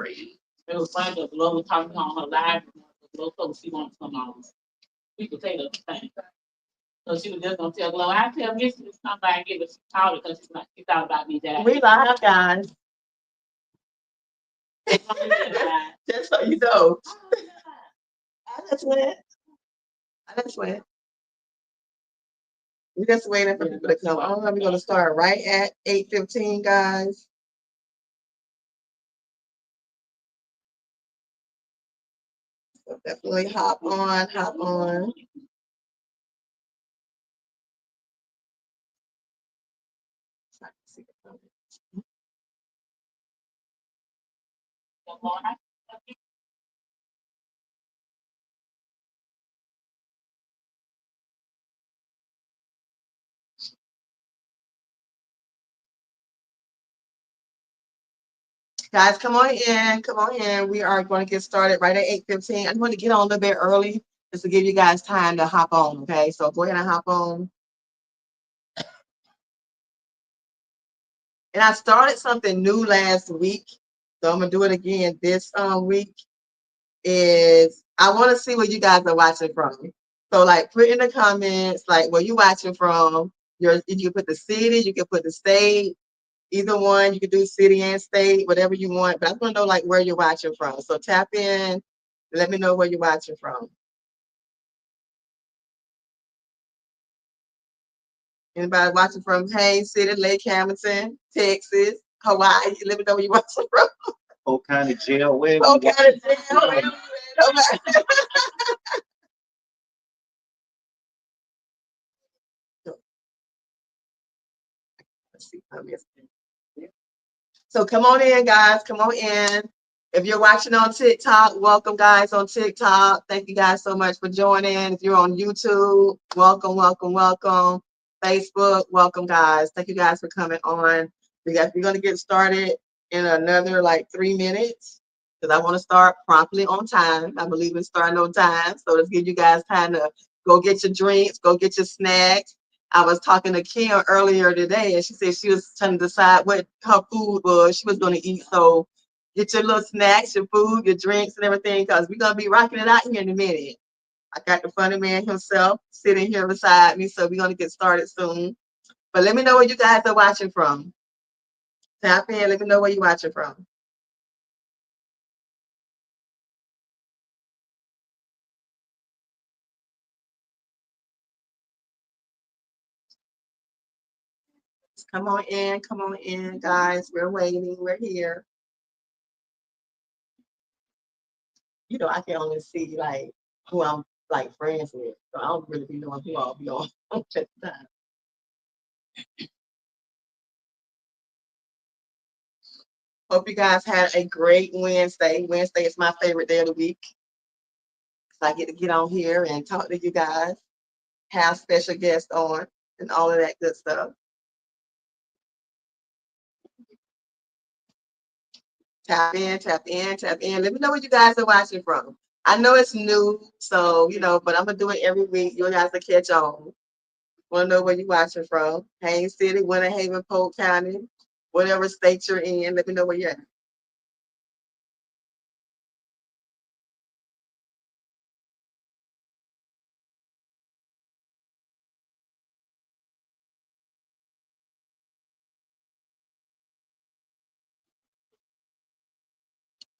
It was funny that Glow was talking on her live. Glow told her she wants some sweet potato thing. So she was just gonna tell Glow, I tell Missy to come by and get what she called it because she thought about me that. We live, guys. Just so you know. I just went. We're just waiting for people to come on. We're gonna start right at 8:15, guys. So definitely hop on. Guys, come on in. We are going to get started right at 8:15. I'm going to get on a little bit early just to give you guys time to hop on, okay? So go ahead and hop on. And I started something new last week, so I'm going to do it again this week. Is I want to see where you guys are watching from. So, like, put in the comments, like, where you watching from. You can put the city, you can put the state, either one. You can do city and state, whatever you want. But I want to know, like, where you're watching from. So tap in, let me know where you're watching from. Anybody watching from Haines City, Lake Hamilton, Texas, Hawaii? Let me know where you're watching from. What kind of jail? Where? What kind of jail? So come on in, guys. Come on in. If you're watching on TikTok, welcome, guys, on TikTok. Thank you guys so much for joining. If you're on YouTube, welcome, welcome, welcome. Facebook, welcome, guys. Thank you guys for coming on. We're going to get started in another, like, 3 minutes because I want to start promptly on time. I believe in starting on time. So let's give you guys time to go get your drinks, go get your snacks. I was talking to Kim earlier today, and she said she was trying to decide what her food was she was going to eat. So get your little snacks, your food, your drinks, and everything, because we're going to be rocking it out here in a minute. I got the funny man himself sitting here beside me, so we're going to get started soon. But let me know where you guys are watching from. Tap in, let me know where you're watching from. Come on in, guys. We're waiting. We're here. You know, I can only see, like, who I'm, like, friends with. So I don't really be knowing who I'll be on at the time. Hope you guys had a great Wednesday. Wednesday is my favorite day of the week. So I get to get on here and talk to you guys, have special guests on, and all of that good stuff. Tap in, tap in, tap in. Let me know where you guys are watching from. I know it's new, so, you know, but I'm going to do it every week. You guys will catch on. Want to know where you're watching from. Haines City, Winter Haven, Polk County, whatever state you're in. Let me know where you're at.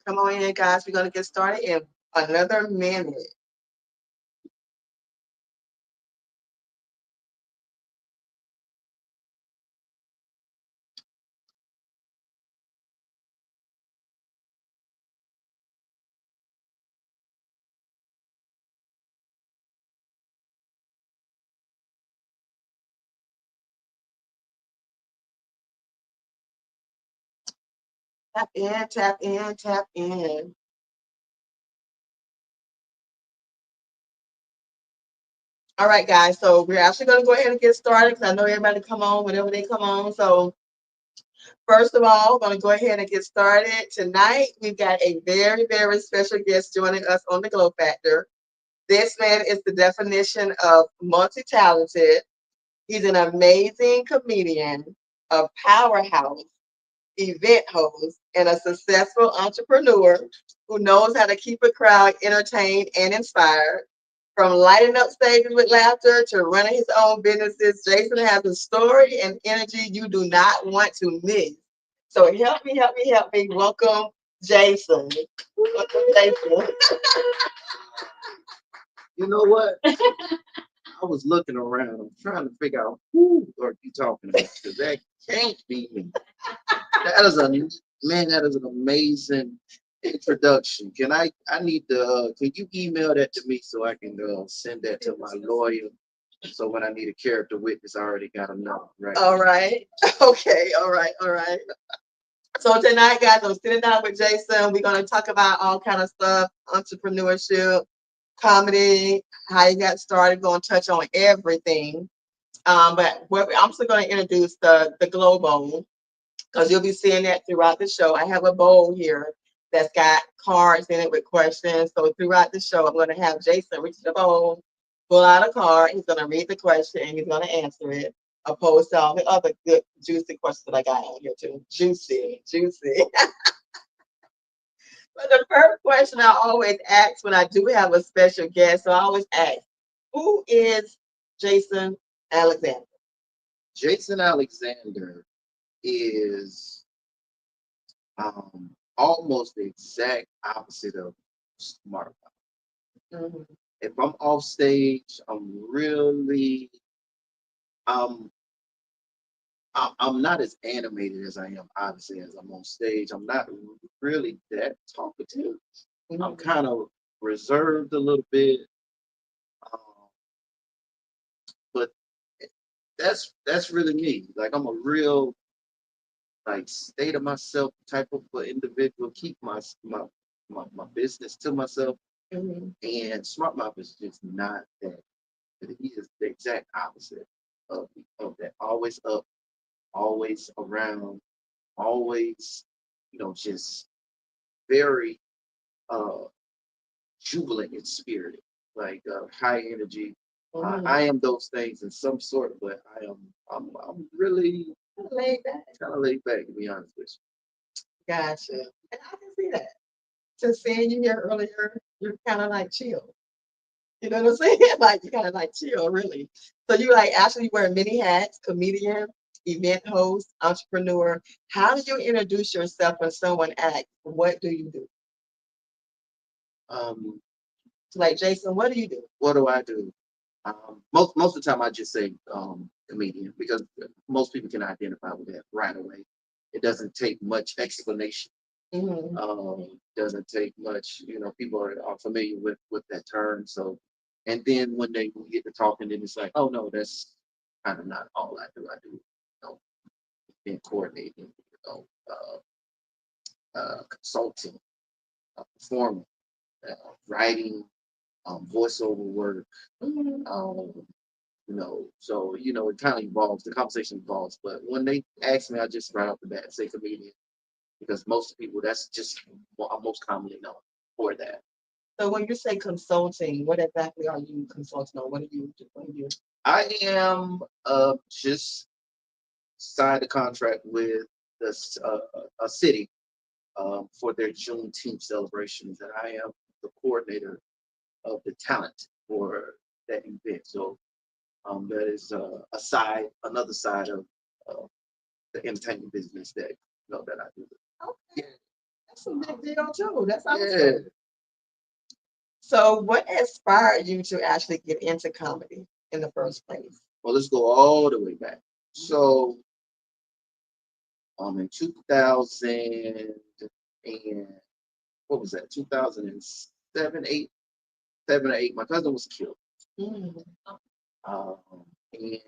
Come on in, guys. We're going to get started in another minute. Tap in, tap in, tap in. All right, guys. So we're actually going to go ahead and get started because I know everybody come on whenever they come on. So first of all, we're going to go ahead and get started. Tonight, we've got a very, very special guest joining us on the Glow Factor. This man is the definition of multi-talented. He's an amazing comedian, a powerhouse. event host, and a successful entrepreneur who knows how to keep a crowd entertained and inspired. From lighting up stages with laughter to running his own businesses, Jason has a story and energy you do not want to miss. So help me. Welcome, Jason. Welcome, Jason. You know what? I was looking around. I'm trying to figure out who are you talking about because that can't be me. That is a man. That is an amazing introduction. I need to. Can you email that to me so I can send that to my lawyer? So when I need a character witness, I already got them know. Right. All right. Okay. All right. All right. So tonight, guys, I'm sitting down with Jason. We're gonna talk about all kind of stuff, entrepreneurship, comedy, how you got started. Gonna touch on everything. I'm still gonna introduce the glow bowl because you'll be seeing that throughout the show. I have a bowl here that's got cards in it with questions. So throughout the show, I'm gonna have Jason reach the bowl, pull out a card. He's gonna read the question and he's gonna answer it. Opposed to all the other good juicy questions that I got on here too. Juicy, juicy. But the first question I always ask when I do have a special guest, so I always ask, who is Jason Alexander? Jason Alexander is almost the exact opposite of smart. Mhm. If I'm off stage, um I'm not as animated as I am obviously as I'm on stage. I'm not really that talkative. I'm kind of reserved a little bit. Um, but that's really me. Like I'm a real like state of myself type of individual. Keep my business to myself. Mhm. And Smart Mouth is just not that. He is the exact opposite of that. Always up, always around, always, just very uh jubilant in spirit, like high energy. Mhm. I am those things in some sort, but I'm really Laid back. kind of laid back to be honest with Gotcha. And I can see that. Just seeing you here earlier, you're kind of like chill. You know what I'm saying? Like you kind of like chill, really. So you like actually wear many hats, comedian, event host, entrepreneur. How do you introduce yourself when someone asks, what do you do? you. Like Jason, what do you do? What do I do? Most of the time I just say comedian because most people can identify with that right away. It doesn't take much explanation. Mhm. Doesn't take much. People are familiar with that term. So, and then when they get to talking, then it's like, oh no, that's kind of not all I do. I do, being coordinating, know, consulting, performing, writing, voiceover work. Mhm. So it kind of evolves. The conversation evolves. But when they ask me, I just right off the bat say comedian because most people that's just what I'm most commonly known for that. So when you say consulting, what exactly are you consulting on? What do you do? What do you? I am just signed a contract with this a city for their Juneteenth celebrations, and I am the coordinator of the talent for that event. So that is another side of uh, the entertainment business that I do. Okay, that's a big deal too. That's Yeah. awesome. So what inspired you to actually get into comedy in the first place? Well, let's go all the way back. So in 2000 and what was that? 2007, 8, 7 or 8. My cousin was killed, Mm. um, and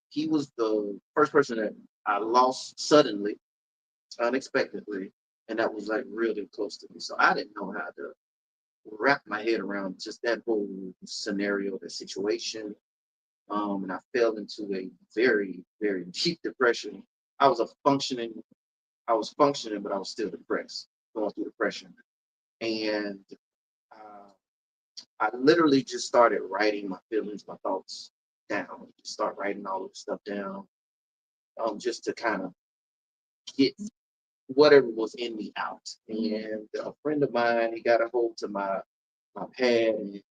he was the first person that I lost suddenly, unexpectedly, and that was like really close to me. So I didn't know how to wrap my head around just that whole scenario, the situation. And I fell into a very, very deep depression. I was a functioning, I was functioning, but I was still depressed, going through depression. And uh, I literally just started writing my feelings, my thoughts down. Start writing all of the stuff down, just to kind of get whatever was in me out. And a friend of mine, he got a hold to my pad and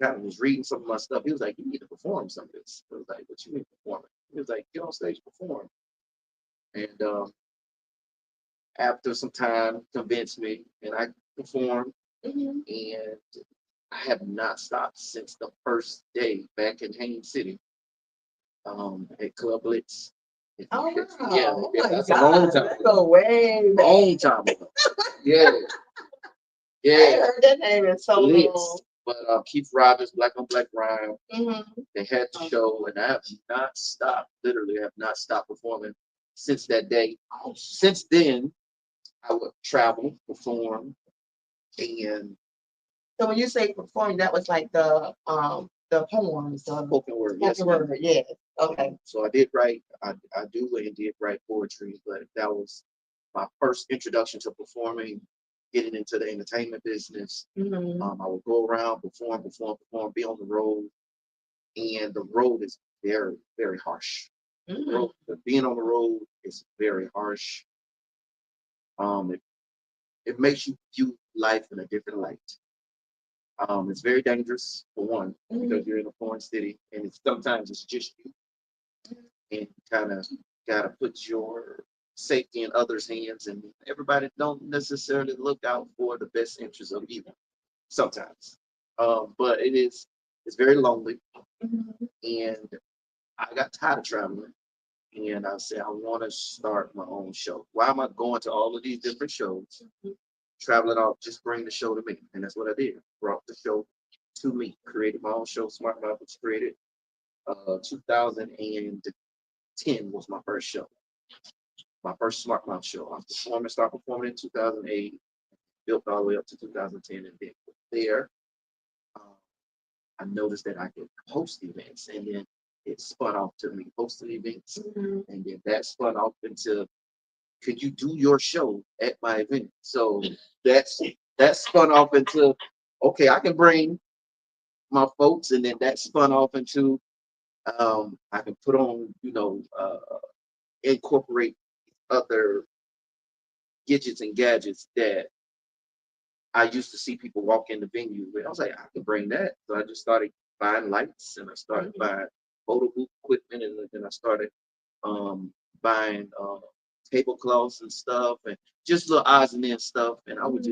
kind of was reading some of my stuff. He was like, "You need to perform some of this." I was like, "What you mean performing?" He was like, "Get on stage, perform." And after some time, convinced me, and I performed, Mhm. and I have not stopped since the first day back in Haines City, at Club Blitz. Oh, wow. Yeah, Oh yeah, my that's a long God. time That ago. go way back. Long time ago. Yeah, I yeah. ain't heard that name in so long. Blitz. But Keith Rogers, Black on Black Rhyme, Mhm. they had the show, and I have not stopped. Literally, have not stopped performing since that day. Since then, I would travel, perform, and So when you say performing, that was like the poems, the spoken word. Yes, spoken ma'am. word, yeah. Okay. So I did write. I do and did write poetry, but that was my first introduction to performing, getting into the entertainment business. Mhm. I would go around, perform, perform, perform, be on the road, and the road is very, very harsh. Mhm. Being on the road is very harsh. It, it makes you view life in a different light. It's very dangerous for one because you're in a foreign city, and sometimes it's just you, and you kind of gotta put your safety in others' hands, and everybody don't necessarily look out for the best interests of you sometimes. But it's very lonely, Mhm. and I got tired of traveling. And I said, I want to start my own show. Why am I going to all of these different shows, traveling out? Just bring the show to me. And that's what I did. Brought the show to me. Created my own show. Smart Mouth was created. 2010 was my first show. My first Smart Mouth show. I performed and started performing in 2008. Built all the way up to 2010. And then from there, um, I noticed that I could host events. And then it spun off to me hosting events. Mhm. And then that spun off into, could you do your show at my event? So that's that spun off into, okay, I can bring my folks, and then that spun off into, I can put on, incorporate other gadgets and gadgets that I used to see people walk in the venue with. I was like, I can bring that. So I just started buying lights, and I started buying photo booth equipment, and then I started buying tablecloths and stuff, and just little odds and ends stuff. And I would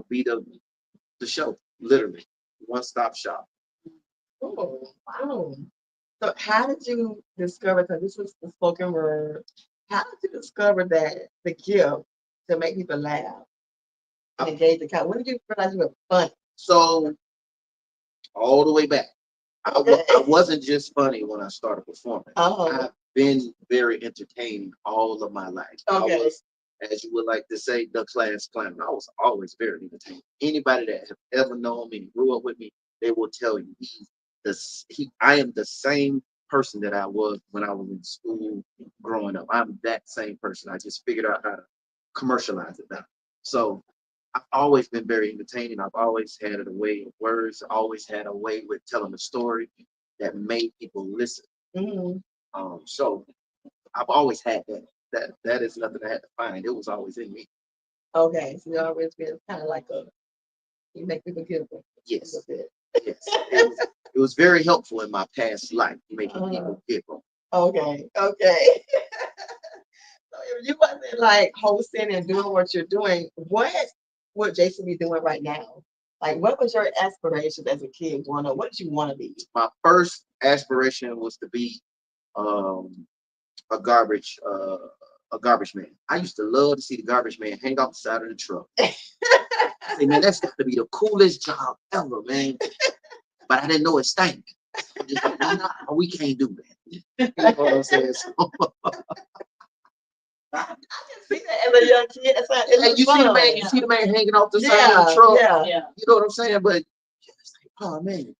be the show, literally, one stop shop. Oh, wow. So how did you discover, because this was the spoken word, how did you discover that the gift to make people laugh and engage the crowd? When did you realize you were funny? So all the way back, Okay. I wasn't just funny when I started performing. Oh, I've been very entertaining all of my life. I okay. was, as you would like to say, the class clown. I was always very entertaining. Anybody that have ever known me and grew up with me, they will tell you I am the same person that I was when I was in school growing up. I'm that same person. I just figured out how to commercialize it now. So I've always been very entertaining. I've always had a way of words, always had a way with telling a story that made people listen. Mhm. So I've always had that. That is nothing I had to find. It was always in me. Okay. So you always been kind of like you make people giggle a Yes, little bit. yes. It was very helpful in my past life, making people giggle. Okay. Okay. So if you wasn't like hosting and doing what you're doing, what would Jason be doing right now? Like, what was your aspirations as a kid growing up? What did you want to be? My first aspiration was to be um, a garbage uh, a garbage man. I used to love to see the garbage man hang off the side of the truck. I say, man, that's got to be the coolest job ever, man. But I didn't know it stank. I'm just like, nah, we can't do that. You know what I'm saying? So, I can see that as a young kid. It and was you see the man, fun. you see the man hanging off the side of the Yeah, truck. yeah. Yeah. You know what I'm saying? But it's like, oh man,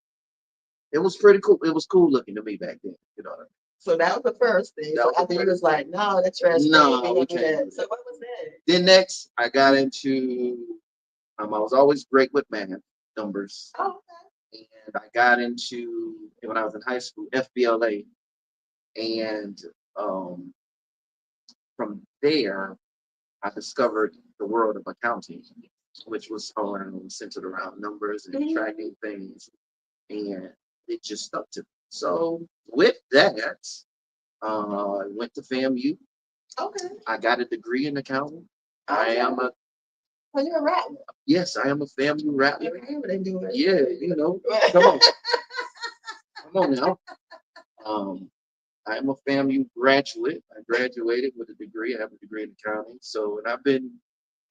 it was pretty cool. It was cool looking to me back then. You know what I mean? So that was the first thing. That So was the after you first was like, no, that's trash. No, thing. we We can't do can't do that. So that. what was that? Then next, I got into. I was always great with math numbers, Oh, and I got into when I was in high school FBLA, and um, from there, I discovered the world of accounting, which was centered around numbers and tracking things, and it just stuck to me. So with that, I went to FAMU. Okay. I got a degree in accounting. I am a Well, you're a rattler. Yes, I am a FAMU rattler. They do it. Yeah, come on, come on now. I am a FAMU graduate. I graduated with a degree. I have a degree in accounting. So, and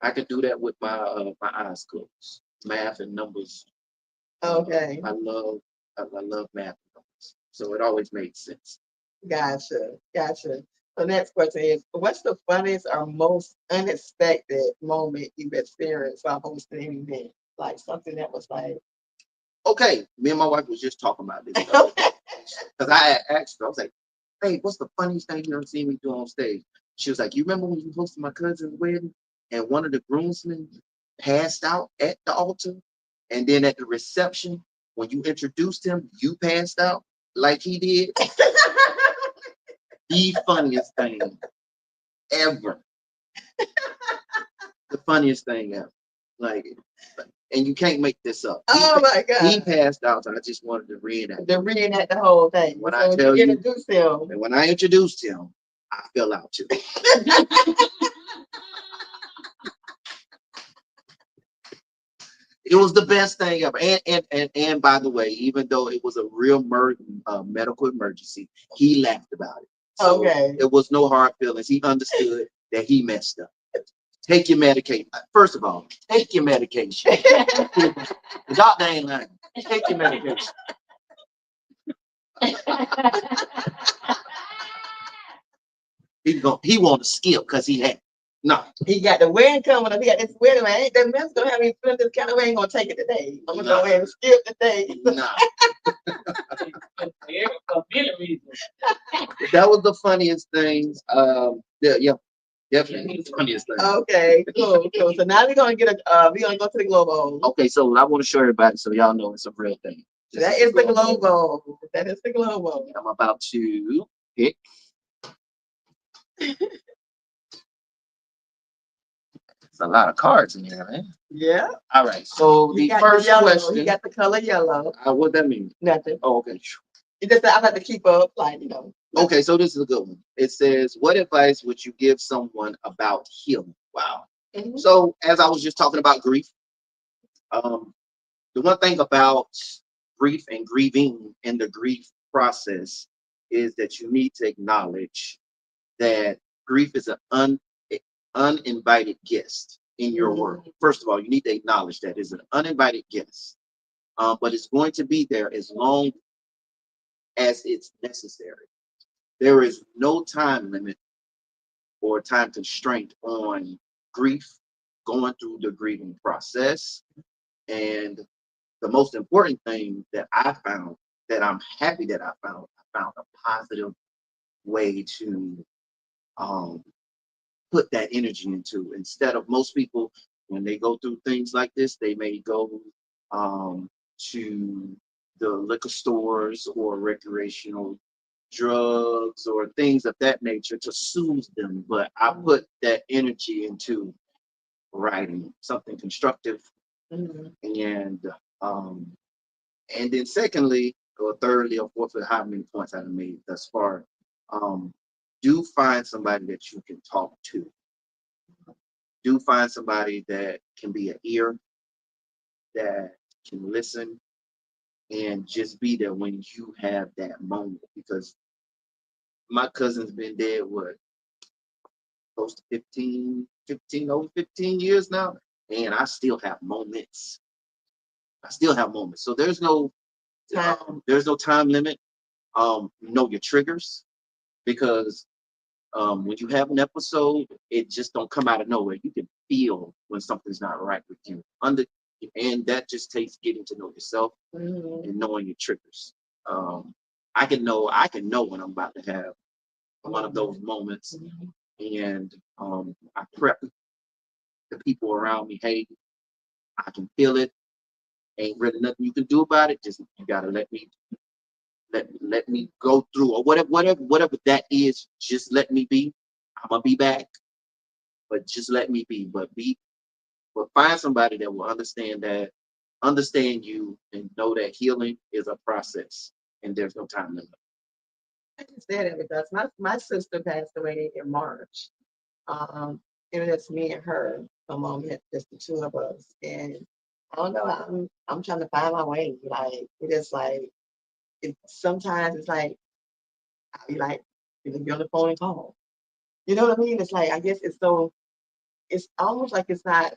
I could do that with my eyes closed. Math and numbers. Okay. I love math and numbers. So it always made sense. Gotcha. Gotcha. The next question is, what's the funniest or most unexpected moment you've experienced while hosting an event? Like something that was like, Okay, me and my wife was just talking about this because I asked her, I was like, "Hey, what's the funniest thing you ever seen me do on stage?" She was like, "You remember when you hosted my cousin's wedding and one of the groomsmen passed out at the altar, and then at the reception when you introduced him, you passed out like he did." The funniest thing ever. The funniest thing ever. Like, and you can't make this up. oh my He God. passed out, and I just wanted to reenact. They're reading at the whole thing. When So I tell you- introduce him. And when I introduced him, I fell out too. It was the best thing ever. And by the way, even though it was a real medical emergency, he laughed about it. So Okay. it was no hard feelings. He understood that he messed up. Take your medication. First of all, take your medication. The doctor ain't lying. Take your medication. He want to skip because he had no. He got the wedding coming up. He got this wedding. Man, ain't that mess gonna have me feeling this kind of way? Ain't gonna take it today. I'm gonna go ahead and skip the day. Nah. For many reasons. That was the funniest thing. Yeah, definitely the funniest thing. Okay, cool. So now we're gonna we're gonna go to the Globo. Okay, so I want to show everybody so y'all know it's a real thing. That is the Globo. That is the Globo. I'm about to pick. It's a lot of cards in here, man. Yeah. All right, so He the got first yellow. question. He got the color yellow. What that mean? Nothing. Oh, okay. It just I have to keep up, like Okay, so this is a good one. It says, "What advice would you give someone about healing?" Wow. Mhm. So as I was just talking about grief, the one thing about grief and grieving in the grief process is that you need to acknowledge that grief is an uninvited guest in your world. First of all, you need to acknowledge that it's an uninvited guest, but it's going to be there as long as it's necessary. There is no time limit or time constraint on grief, going through the grieving process. And the most important thing that I found, that I'm happy that I found a positive way to put that energy into. Instead of most people, when they go through things like this, they may go to the liquor stores or recreational drugs or things of that nature to soothe them. But I put that energy into writing something constructive. And then secondly, or thirdly, or fourthly, how many points I've made thus far, do find somebody that you can talk to. Do find somebody that can be an ear, that can listen, and just be there when you have that moment. Because my cousin's been dead, close to over 15 years now, and I still have moments. So there's no time limit. Know your triggers, because when you have an episode, it just don't come out of nowhere. You can feel when something's not right with you. And that just takes getting to know yourself and knowing your triggers. I can know when I'm about to have one of those moments, and I prep the people around me. Hey, I can feel it. Ain't really nothing you can do about it. Just you gotta let me go through, or whatever that is. Just let me be. I'm gonna be back. but just let me be. But find somebody that will understand you, and know that healing is a process, and there's no time limit. I can say that because my sister passed away in March. Um, it was just me and her. My mom had just the two of us, and I don't know. I'm trying to find my way. Like it is like sometimes it's like I'll be like you be on the phone and call. You know what I mean? It's like I guess it's almost like it's not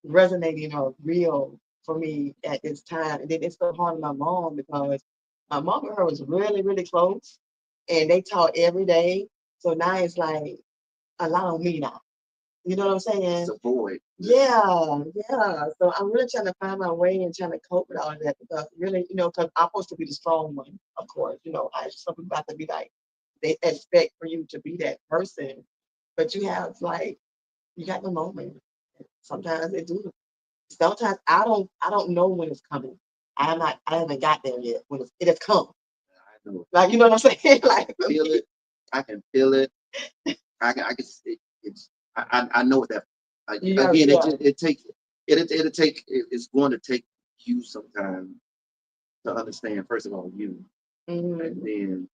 resonating or real for me at this time. And then it's so hard on my mom because my mom and her was really, really close and they talk every day. So now it's like a lot on me now. You know what I'm saying? It's a void. Yeah, yeah. So I'm really trying to find my way and trying to cope with all of that because really, because I'm supposed to be the strong one, of course. Some people have to be like, they expect for you to be that person, but you have like, you got the moment. Sometimes they do. Sometimes I don't know when it's coming. I haven't got there yet. It has come. I know. Like you know what I'm saying? Like Feel it. I can feel it. I can. I know what that. yeah, Again, yeah. it takes. It'll take. It's going to take you some time to understand. First of all, you, Mhm. and then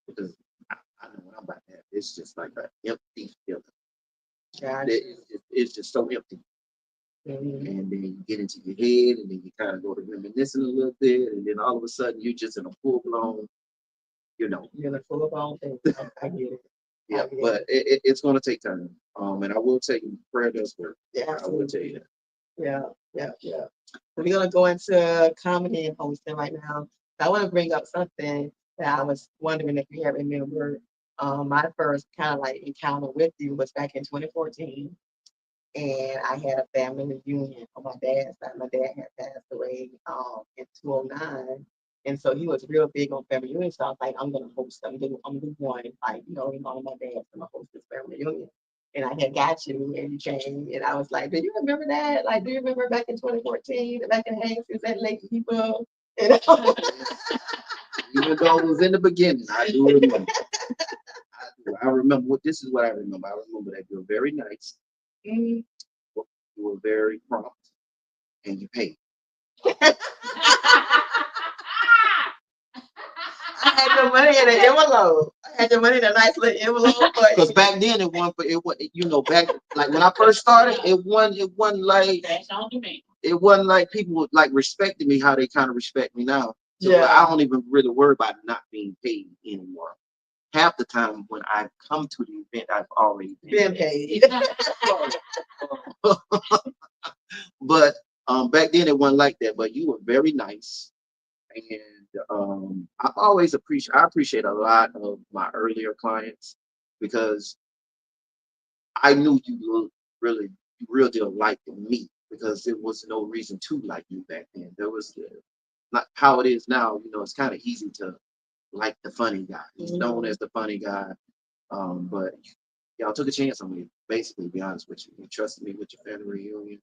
because I know what I'm about to have. It's just like an empty feeling. Gotcha. It's just so empty. Mhm. And then you get into your head, and then you kind of go to reminiscing a little bit, and then all of a sudden you're just in a full blown, You're the full of all things. I get it. yeah. get But it's going to take time. And I will tell you, prayer does work. Yeah, I will tell you that. yeah, yeah, yeah. So we're gonna go into comedy and hosting right now. I want to bring up something that I was wondering if you have remembered. My first kind of like encounter with you was back in 2014, and I had a family reunion on my dad's side. My dad had passed away in 2009. And so he was real big on family reunion. So I was like, I'm gonna host I'm gonna do one, like, in honor of my dad, I'm gonna host this family reunion. And I had got you and you came and I was like, do you remember that? Like, do you remember back in 2014, back in Hanks, is that late people? You know? Even though it was in the beginning, I do remember. I remember this is what I remember. I remember that you were very nice, Mhm. you were very prompt, and you paid. I had your money in an envelope. I had your money in a nice little envelope. Because back then back like when I first started, it wasn't like That's on to me. it wasn't like people would like respecting me how they kind of respect me now. So Yeah. I don't even really worry about not being paid anymore. Half the time when I come to the event, I've already Been paid. But back then it wasn't like that. But you were very nice, and I appreciate a lot of my earlier clients because I knew you really real deal liked me because there was no reason to like you back then. There was not how it is now. It's kind of easy to like the funny guy. He's known as the funny guy, but y'all took a chance on me. Basically, to be honest with you, you trusted me with your family reunion,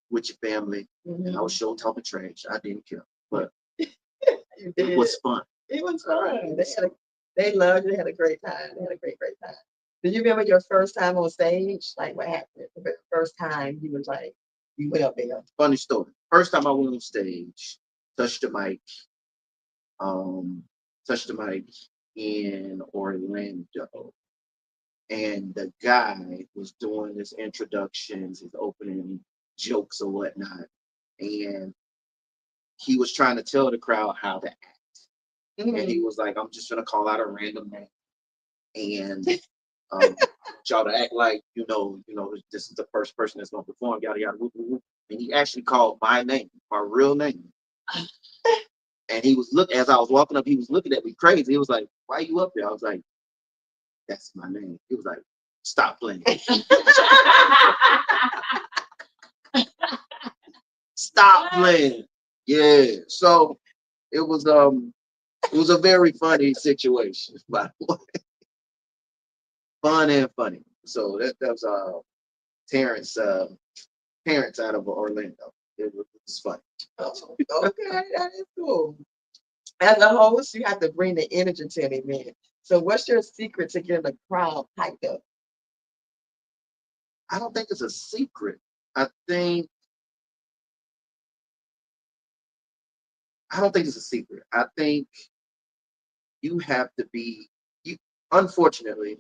with your family, and I was sure talking trash. I didn't care, but You it did. was fun. It was fun. They loved it. They had a great time. They had a great, great time. Do you remember your first time on stage? Like what happened? The first time you was like, you went up there. Funny story. First time I went on stage, touched the mic, um, touched the mic in Orlando. And the guy was doing his introductions, his opening jokes or whatnot. And he was trying to tell the crowd how to act. And he was like, I'm just gonna call out a random name. And I want y'all to act like, this is the first person that's gonna perform, yada yada whoop, whoop, whoop. And he actually called my name, my real name. And he was as I was walking up, he was looking at me crazy. He was like, why you up there? I was like, that's my name. He was like, stop playing. Stop playing. Yeah. So it was a very funny situation, by the way. Fun and funny. So that was Terrence parents out of Orlando. It was fun. Oh, okay, that is cool. As a host, you have to bring the energy to an event. So what's your secret to getting the crowd hyped up? I don't think it's a secret. I don't think it's a secret. I think you have to be you unfortunately,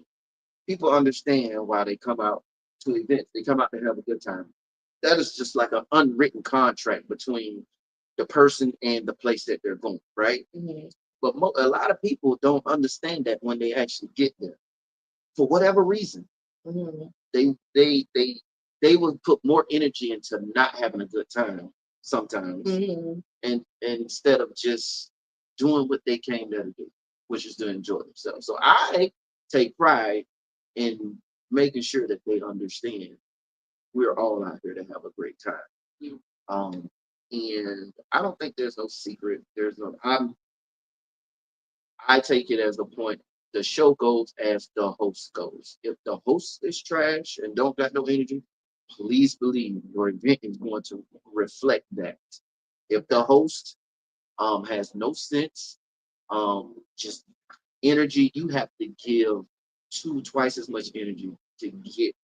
people understand why they come out to events. They come out to have a good time. That is just like an unwritten contract between the person and the place that they're going, right? Mhm. But a lot of people don't understand that when they actually get there. For whatever reason, Mhm. they they they they will put more energy into not having a good time sometimes, Mhm. and instead of just doing what they came there to do, which is to enjoy themselves. So I take pride in making sure that they understand we're all out here to have a great time. Mm. Um, and I don't think there's no secret. I take it as the point. The show goes as the host goes. If the host is trash and don't got no energy, please believe your event is going to reflect that. If the host has no sense, just energy, you have to give twice as much energy to get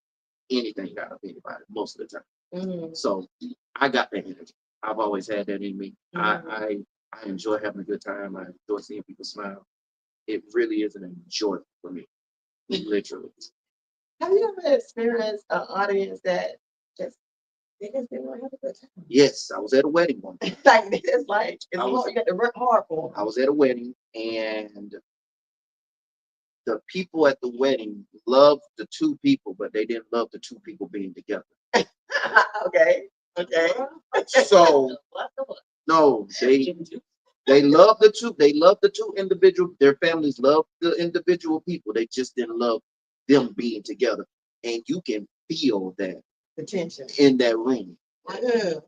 anything out of anybody most of the time. Mhm. So I got that energy. I've always had that in me. Mhm. I enjoy having a good time. I enjoy seeing people smile. It really is an enjoyment for me, literally. Have you ever experienced an audience that just they just didn't want to have a good time? Yes, I was at a wedding one time. Like it's I was- hard. You got to work hard for I was at a wedding, and the people at the wedding loved the two people, but they didn't love the two people being together. them. Okay. Okay. So no, they love the two. They love the two individual. Their families love the individual people. They just didn't love them being together, and you can feel that The tension. in that room. Yeah.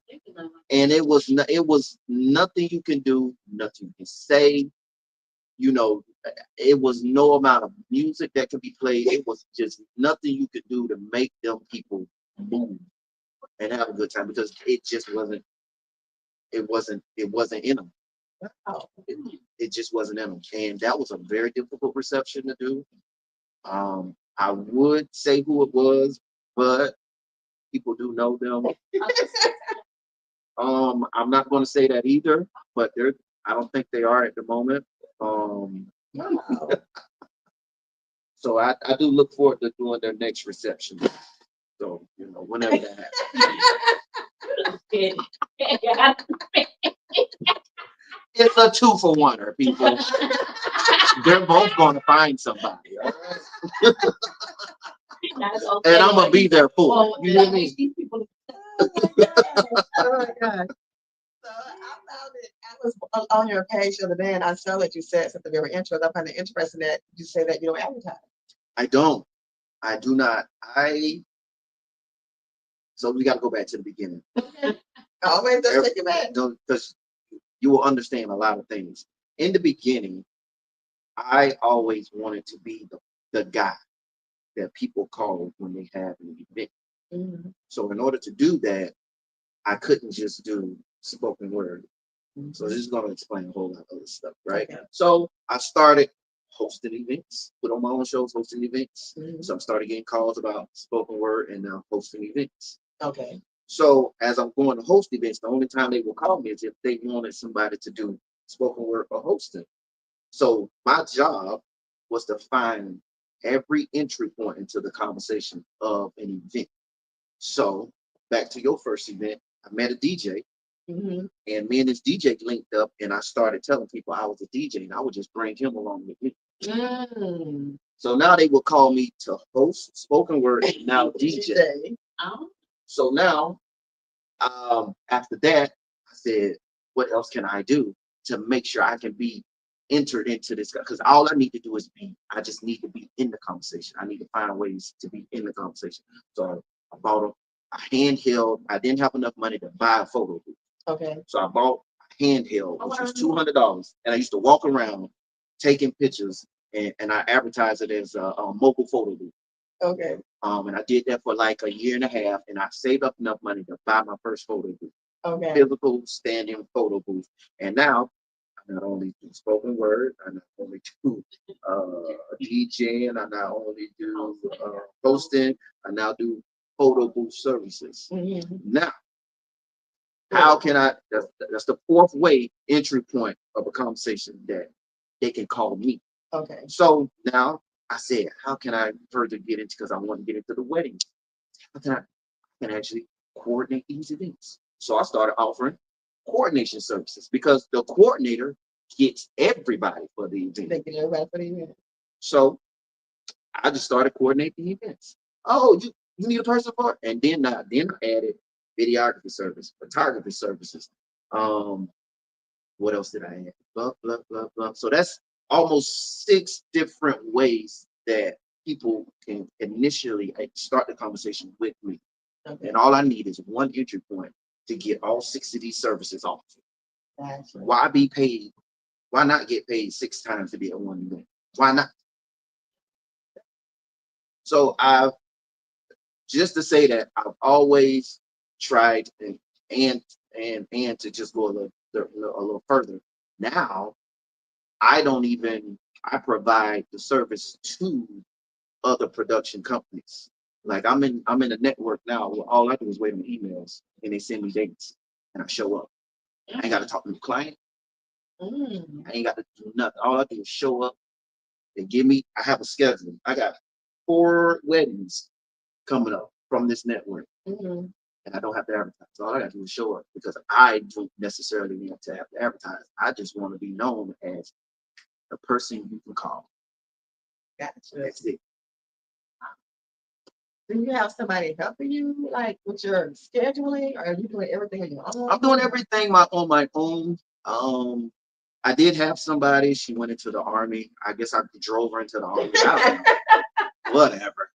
And it was nothing you can do, nothing you can say. You know, it was no amount of music that could be played. It was just nothing you could do to make them people move and have a good time because it just wasn't. It wasn't in them. Wow. It just wasn't in them, and that was a very difficult reception to do. I would say who it was, but people do know them. I'm not going to say that either, but they're. I don't think they are at the moment. Wow. So I do look forward to doing their next reception. So whenever that happens, it's a 2-for-1, people. They're both going to find somebody, all right? And I'm gonna be there for it. You hear me? Oh my God. Oh my God. So I found it. I was on your page the other day, and I saw that you said something very interesting. I find it interesting that you say that you don't advertise. I don't. I do not. So we got to go back to the beginning. Always just take it back. Because you will understand a lot of things. In the beginning, I always wanted to be the guy that people call when they have an event. Mhm. So in order to do that, I couldn't just do spoken word. So this is going to explain a whole lot of other stuff, right? Okay. So I started hosting events, put on my own shows, hosting events. Mhm. So I started getting calls about spoken word and now hosting events. Okay. So as I'm going to host events, the only time they will call me is if they wanted somebody to do spoken word or hosting. So my job was to find every entry point into the conversation of an event. So back to your first event, I met a DJ, Mhm. and me and this DJ linked up, and I started telling people I was a DJ, and I would just bring him along with me. Mm. So now they would call me to host spoken word and now DJ. DJ. So now, after that, I said, what else can I do to make sure I can be entered into this? Because all I need to do is I just need to be in the conversation. I need to find ways to be in the conversation. So I bought a handheld. I didn't have enough money to buy a photo booth. Okay. So I bought a handheld, which was $200. And I used to walk around taking pictures, and I advertised it as a mobile photo booth. Okay. And I did that for like a year and a half, and I saved up enough money to buy my first photo booth, Okay. physical standing photo booth. And now I not only do spoken word, I not only do DJing, I not only do hosting, I now do photo booth services. Mhm. Now, how can I, that's the fourth way entry point of a conversation that they can call me. Okay. So now I said, how can I further get into, because I want to get into the wedding. How can I can actually coordinate these events? So I started offering coordination services because the coordinator gets everybody for the event. Thank you, everybody, for the event. So I just started coordinating the events. Oh, you need a person for it? And then I added videography service, photography services. What else did I add? Blah, blah, blah, blah. So that's almost 6 different ways that people can initially start the conversation with me. Okay. And all I need is one entry point to get all 6 of these services off. Gotcha. Why be paid? Why not get paid 6 times to be at one event? Why not? So I've just to say that I've always tried and to just go a little further. Now I provide the service to other production companies. Like I'm in a network now where all I do is wait on emails and they send me dates and I show up. I ain't got to talk to the client. Mm. I ain't got to do nothing. All I do is show up and I have a schedule. I got 4 weddings coming up from this network. Mhm. And I don't have to advertise. All I got to do is show up because I don't necessarily need to have to advertise. I just want to be known as the person you can call. Gotcha. That's it. Do you have somebody helping you, like with your scheduling, or are you doing everything on your own? I'm doing everything on my own. I did have somebody. She went into the army. I guess I drove her into the army. I don't know. Whatever.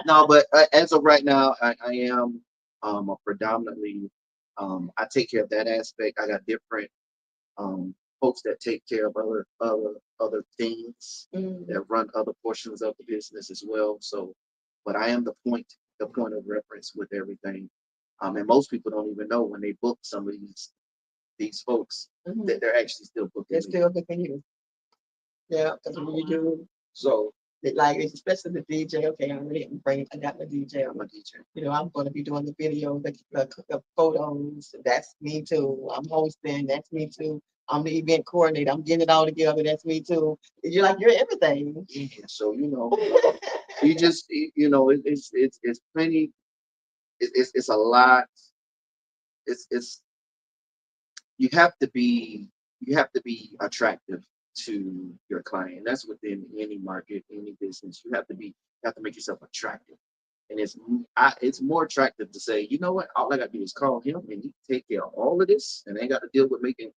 No, but as of right now, I am a predominantly. I take care of that aspect. I got different folks that take care of other things Mm. that run other portions of the business as well. So, but I am the point of reference with everything. And most people don't even know when they book some of these folks Mhm. that they're actually still booking They're me. still looking you. Yeah, because when you do, So like, especially the DJ, okay, I got the DJ. I'm a DJ. You know, I'm going to be doing the video, the photos. That's me too. I'm hosting. That's me too. I'm the event coordinator. I'm getting it all together. That's me too. You're everything. Yeah. So you just it's plenty. It's a lot. It's you have to be attractive to your client. And that's within any market, any business. You have to make yourself attractive. And it's more attractive to say, you know what, all I gotta do is call him and he can take care of all of this and I ain't got to deal with making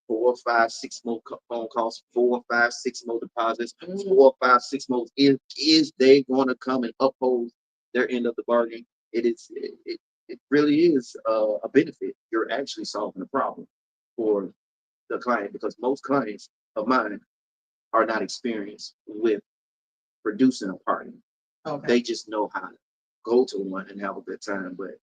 4, 5, 6 more phone calls, 4, 5, 6 more deposits, 4, 5, 6 more. Is they gonna come and uphold their end of the bargain? It really is a benefit. You're actually solving a problem for the client because most clients of mine are not experienced with producing a party. Okay. They just know how to go to one and have a good time. But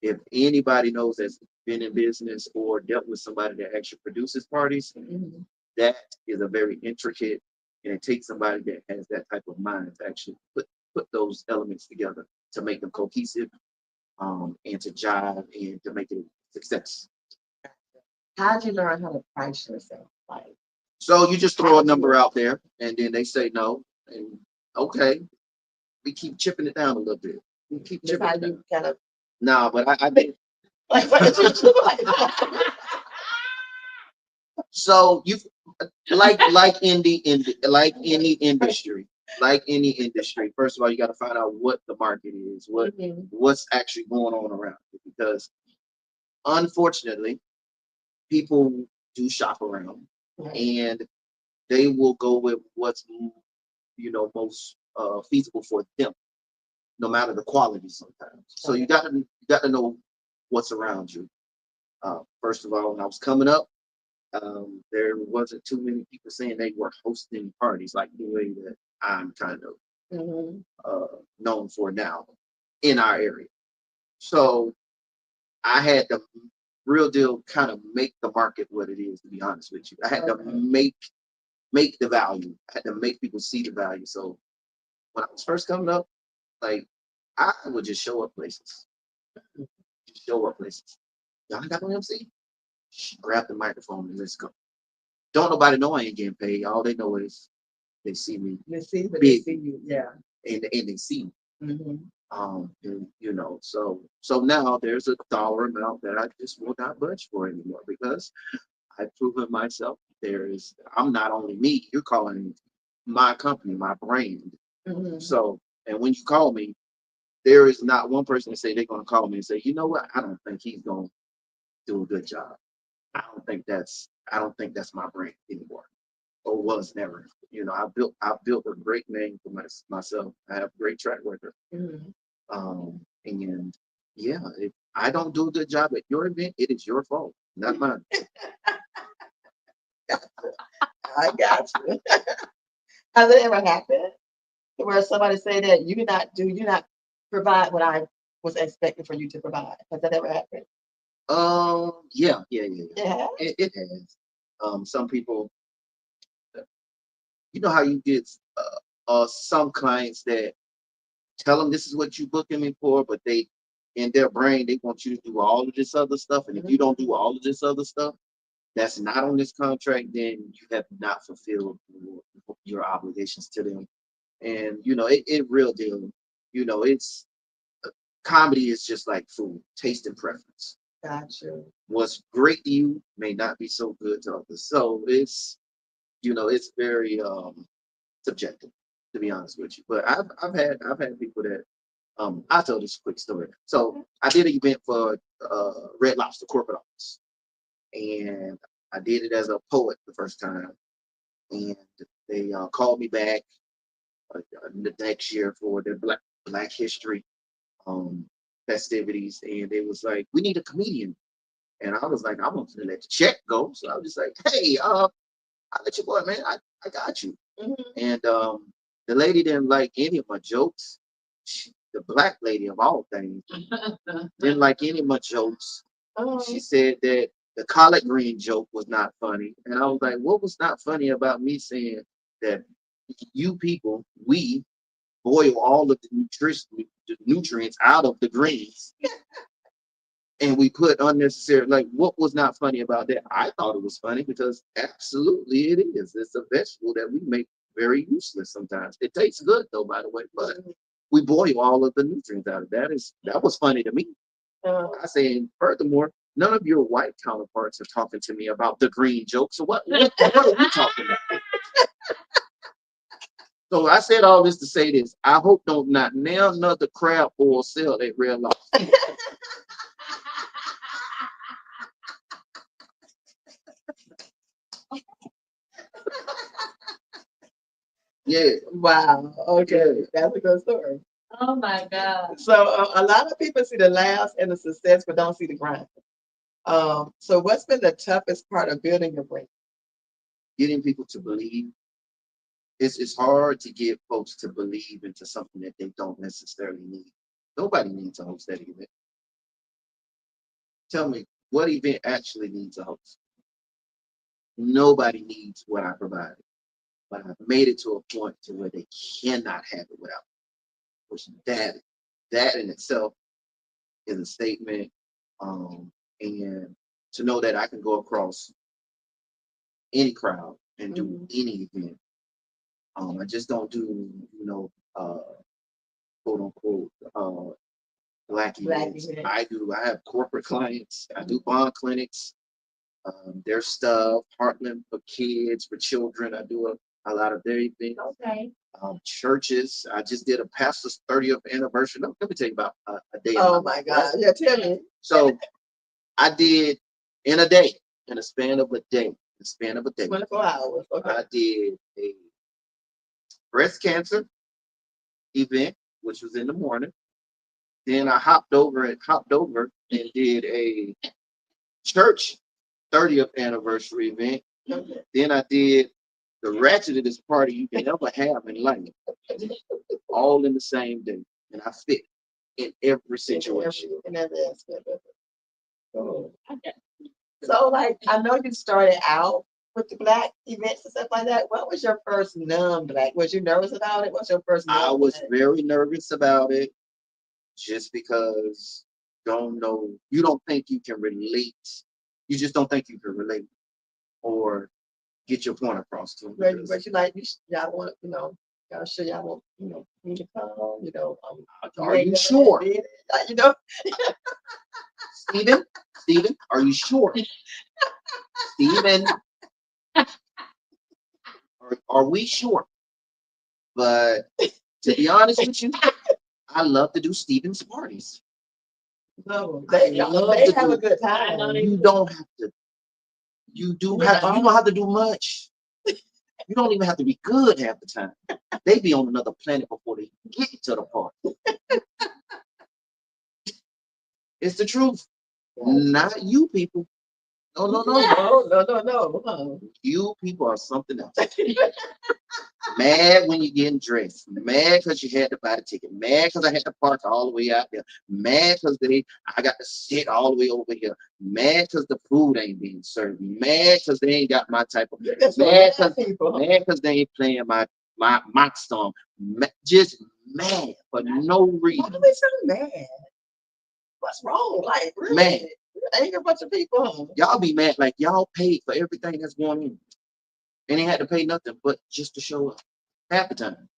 if anybody knows that's been in business or dealt with somebody that actually produces parties, Mhm. that is a very intricate, and it takes somebody that has that type of mind to actually put those elements together to make them cohesive, and to jive and to make it a success. How'd you learn how to price yourself? Like, So you just throw a number out there, and then they say no, and okay, we keep chipping it down a little bit. We keep that's chipping how it down. you kind of No, but I did. like what did you do? So you like any industry, First of all, you got to find out what the market is, Mhm. what's actually going on around it, because unfortunately, people do shop around Right. and they will go with what's most feasible for them, no matter the quality sometimes. So you got to know what's around you. First of all, when I was coming up, there wasn't too many people saying they were hosting parties like the way that I'm kind of Mhm. known for now in our area. So I had to real deal kind of make the market what it is, to be honest with you. I had to Okay. make the value. I had to make people see the value. So when I was first coming up, Like I would just show up places. Show up places. Y'all got no MC? Grab the microphone and let's go. Don't nobody know I ain't getting paid. All they know is they see me You see, but they big see you. Yeah. and they see me. Mm-hmm. And, so now there's a dollar amount that I just will not budge for anymore because I've proven myself. I'm not only me, you're calling my company, my brand. Mm-hmm. So, and when you call me, there is not one person to say they're going to call me and say, you know what? I don't think he's going to do a good job. I don't think that's my brand anymore, or was never. I built a great name for myself. I have a great track record. Mm-hmm. And yeah, if I don't do a good job at your event, it is your fault, not mine. I got you. Has it ever happened where somebody say that you not provide what I was expecting for you to provide? Has that ever happened? Yeah. Yeah. It has. Some people, you know how you get some clients that tell them this is what you booking me for, but they in their brain they want you to do all of this other stuff, and if you don't do all of this other stuff that's not on this contract, then you have not fulfilled your obligations to them. And it real deal. It's comedy is just like food, taste and preference. Got you. What's great to you may not be so good to others. So it's very subjective, to be honest with you. But I've had people that I'll tell this quick story. So I did an event for Red Lobster corporate office, and I did it as a poet the first time, and they called me back the next year for their Black History um, festivities, and they was like, "We need a comedian," and I was like, "I want to let the check go," so I was just like, "Hey, I let your boy, man. I got you." Mm-hmm. And the lady didn't like any of my jokes. The black lady of all things didn't like any of my jokes. Oh. She said that the collard green joke was not funny. And I was like, what was not funny about me saying that you people, we boil all of the nutrients out of the greens and we put unnecessary, like, what was not funny about that? I thought it was funny because absolutely it is. It's a vegetable that we make very useless sometimes. It tastes good though, by the way, but we boil all of the nutrients out of that. That was funny to me. I say, and furthermore, none of your white counterparts are talking to me about the green joke. So what are we talking about? So I said all this to say this. I hope don't not nail another crab boil sell at Red Lobster. Yeah. Wow. Okay. That's a good story. Oh my God. So a lot of people see the laughs and the success, but don't see the grind. So what's been the toughest part of building your brand? Getting people to believe. It's hard to get folks to believe into something that they don't necessarily need. Nobody needs a host that event. Tell me, what event actually needs a host? Nobody needs what I provided. But I've made it to a point to where they cannot have it without me. Which that in itself is a statement. And to know that I can go across any crowd and do any event. I just don't do, quote unquote, black events. I have corporate clients. I do bond clinics. Their stuff, Heartland for kids, for children. I do a lot of their events. Okay. Churches. I just did a pastor's 30th anniversary. Let me tell you about a day. Oh my God. Yeah, tell me. So I did in a day, in a span of a day, 24 hours. Okay. I did a breast cancer event, which was in the morning. Then I hopped over and did a church 30th anniversary event. Okay. Then I did the ratchetest party you can ever have in life, all in the same day. And I fit in every situation. In every aspect of it. So like, I know you started out with the Black events and stuff like that? What was your first non-Black? Was you nervous about it? What's your first I was non-Black? very nervous about it just because you don't think you can relate. You just don't think you can relate or get your point across to them. But you like, y'all want, y'all sure y'all want, me to come, Are you sure? You know, Stephen, are you sure? Stephen, are we sure? But to be honest with you, I love to do Stephen's parties. no, I they love they to have do- a good I know time. they- You don't have to. You don't have to do much. You don't even have to be good half the time. They be on another planet before they get to the party. It's the truth. Not you people. No. No. You people are something else. Mad when you're getting dressed. Mad because you had to buy the ticket. Mad because I had to park all the way out there. Mad because I got to sit all the way over here. Mad because the food ain't being served. Mad because they ain't got my type of. That's Mad what people. because they ain't playing my song. Just mad for no Why reason. are they so mad? What's wrong? Like, really? Mad. Ain't a bunch of people. Y'all be mad like y'all paid for everything that's going on. And they had to pay nothing but just to show up half the time.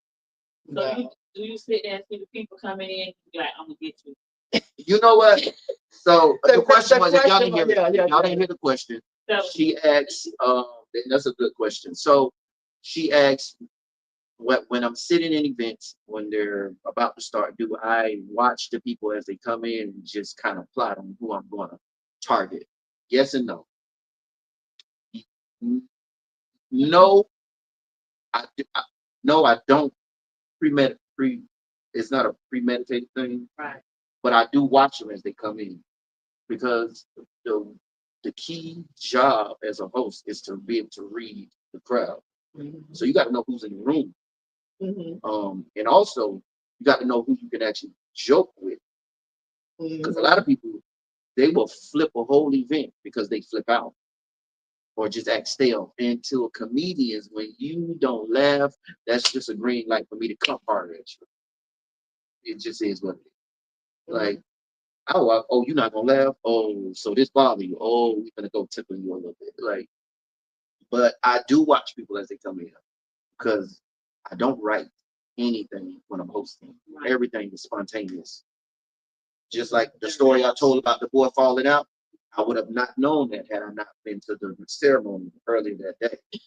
So do you sit there and see the people coming in? You're like, I'm gonna get you. You know what? So the question was, if y'all question didn't hear, was- yeah, y'all didn't hear the question. So She asked, that's a good question. So she asked, when I'm sitting in events, when they're about to start, do I watch the people as they come in and just kind of plot on who I'm going to target? Yes and no. No, no, I don't it's not a premeditated thing, right. but I do watch them as they come in because the key job as a host is to be able to read the crowd. So you got to know who's in the room. And also you got to know who you can actually joke with. Because a lot of people, they will flip a whole event because they flip out or just act stale. And to comedians, when you don't laugh, that's just a green light for me to come hard at you. It just is what it is. Like, oh, you're not gonna laugh. Oh, so this bother you. Oh, we're gonna go tickle you a little bit. Like, but I do watch people as they come in because I don't write anything when I'm hosting. Right. Everything is spontaneous. Just like the story I told about the boy falling out, I would have not known that had I not been to the ceremony earlier that day.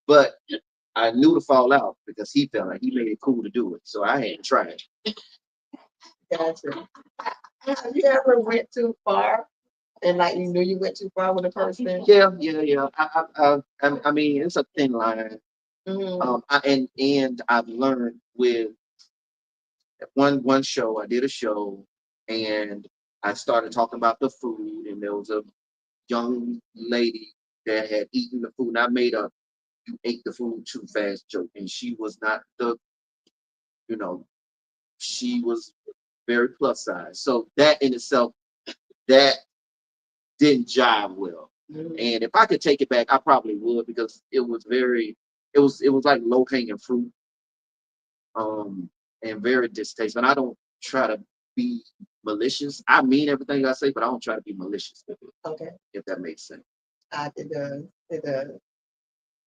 But I knew to fall out because he felt like he made it cool to do it. So I had to try it. Gotcha. Have you ever went too far and like you knew you went too far with a person? Yeah. I mean, it's a thin line. Mhm. And I've learned with one show, I did a show and I started talking about the food, and there was a young lady that had eaten the food, and I made a "you ate the food too fast" joke, and she was not she was very plus size. So that in itself, that didn't jive well. Mhm. And if I could take it back, I probably would because it was like low hanging fruit, and very distasteful. And I don't try to be malicious. I mean everything I say, but I don't try to be malicious with it, Okay. if that makes sense. It does. It does.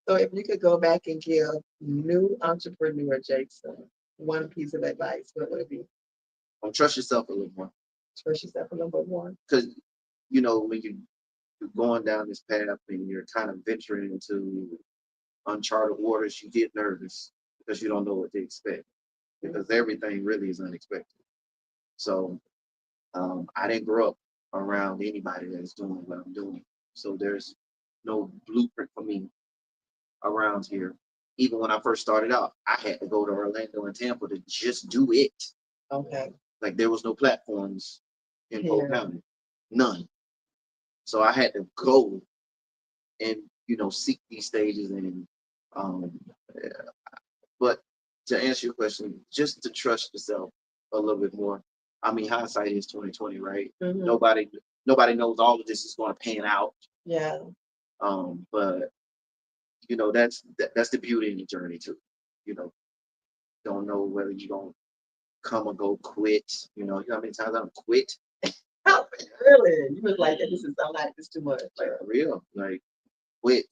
So if you could go back and give new entrepreneur Jason one piece of advice, what would it be? Trust yourself a little more. Trust yourself, number one. Because when you're going down this path and you're kind of venturing into uncharted waters, you get nervous because you don't know what to expect, because everything really is unexpected. So I didn't grow up around anybody that's doing what I'm doing, so there's no blueprint for me around here. Even when I first started out, I had to go to Orlando and Tampa to just do it. Okay. Like, there was no platforms in Polk Yeah. County, none. So I had to go and seek these stages, and um, yeah. But to answer your question, just to trust yourself a little bit more. I mean, hindsight is 2020, right? Mhm. Nobody knows all of this is going to pan out. Yeah. But you know, that's the beauty in the journey too. You know, don't know whether you're gonna come or go quit. You know how many times I've quit? Really? You was like, this is I'm like this too much. Like real, like quit.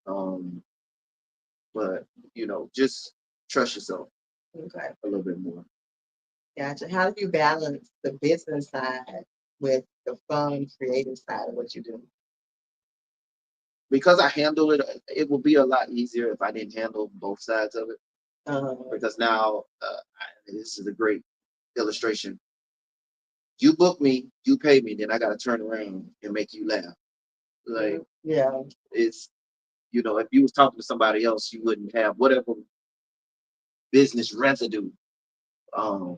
But you know, just trust yourself Okay, a little bit more. gotcha. How do you balance the business side with the fun, creative side of what you do? Because I handle it, it would be a lot easier if I didn't handle both sides of it. Because now, this is a great illustration. You book me, you pay me, then I got to turn around and make you laugh. Like Yeah, it's, you know, if you was talking to somebody else, you wouldn't have whatever business residue. Um,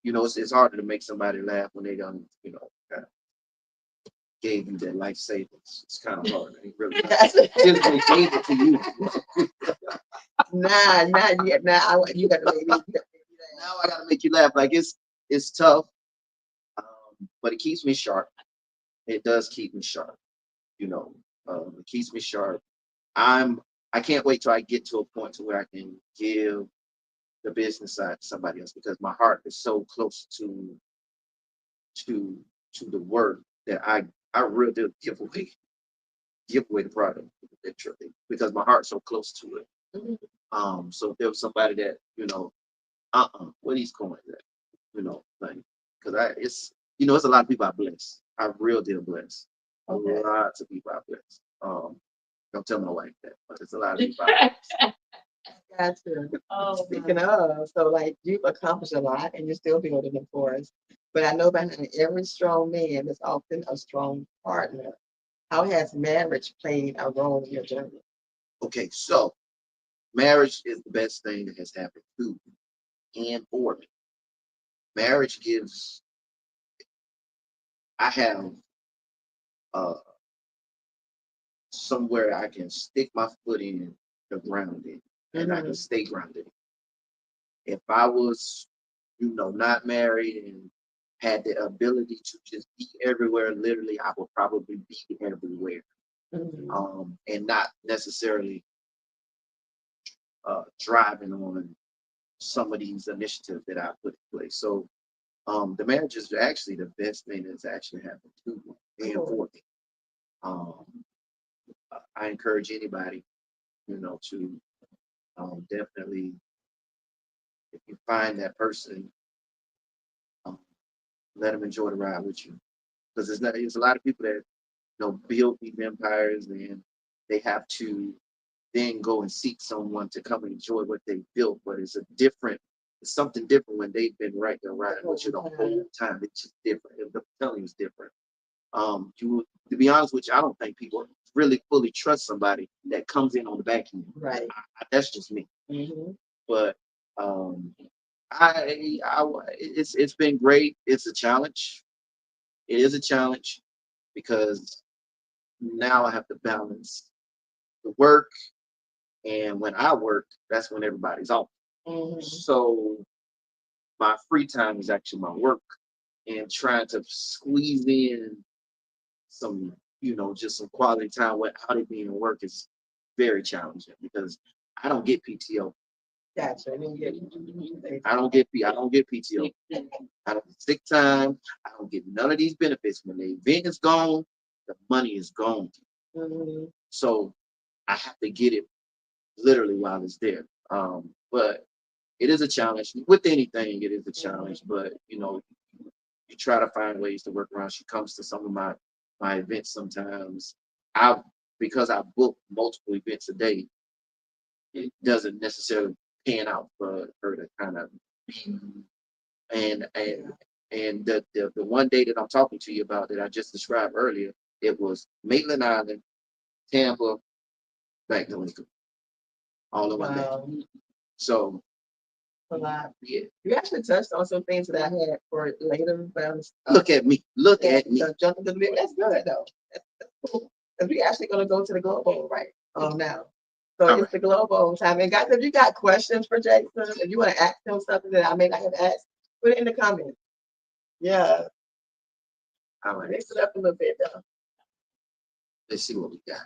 you know, it's harder to make somebody laugh when they done, you know, kind of gave you their life savings. It's kind of hard. It really just they gave it to you. not yet. Now you got to make me. Now I got to make you laugh. Like it's tough, but it keeps me sharp. It does keep me sharp. You know, it keeps me sharp. I can't wait till I get to a point to where I can give the business side to somebody else because my heart is so close to to the work that I really do give away the product literally because my heart's so close to it. So if there was somebody that, you know, what these coins at? You know, like because it's a lot of people I bless. I real deal bless. Okay. Lots of people I bless. Don't tell my wife that, but it's a lot of people I bless. Gotcha. Oh, Speaking of, so like you've accomplished a lot and you're still building it for us. But I know behind every strong man there's often a strong partner. How has marriage played a role in your journey? Okay, so marriage is the best thing that has happened to me and for me. Marriage gives I have uh somewhere I can stick my foot in the ground in and I can stay grounded. If I was, you know, not married and had the ability to just be everywhere, literally, I would probably be everywhere. And not necessarily driving on some of these initiatives that I put in place. So the marriage is actually the best thing that's actually happened to me and for me. Um, I encourage anybody, you know, to definitely, if you find that person, um, let them enjoy the ride with you. Because there's a lot of people that build these empires and they have to then go and seek someone to come and enjoy what they built. But it's something different when they've been right there riding with you the whole time. It's just different. The feeling is different. To be honest with you, I don't think people really fully trust somebody that comes in on the back end. Right. That's just me. But it's been great. It's a challenge. It is a challenge because now I have to balance the work, and when I work, that's when everybody's off. So my free time is actually my work, and trying to squeeze in some, just some quality time without it being work is very challenging because I don't get PTO. Gotcha. I don't get PTO. I don't get sick time. I don't get none of these benefits. When the event is gone, the money is gone. So I have to get it literally while it's there. But it is a challenge. With anything, it is a challenge. But you try to find ways to work around. She comes to some of my events sometimes. Because I book multiple events a day, it doesn't necessarily pan out for her to kind of be and the one day that I'm talking to you about that I just described earlier, it was Maitland Island, Tampa, back to Lincoln, all in one day. So a lot. yeah, You actually touched on some things that I had for later, but look at me. That's good though. That's cool. Because we actually gonna go to the Global right now. So All it's the Global time. And guys, if you got questions for Jason, if you want to ask him something that I may not have asked, put it in the comments. Yeah. All right. Mix it up a little bit though. Let's see what we got.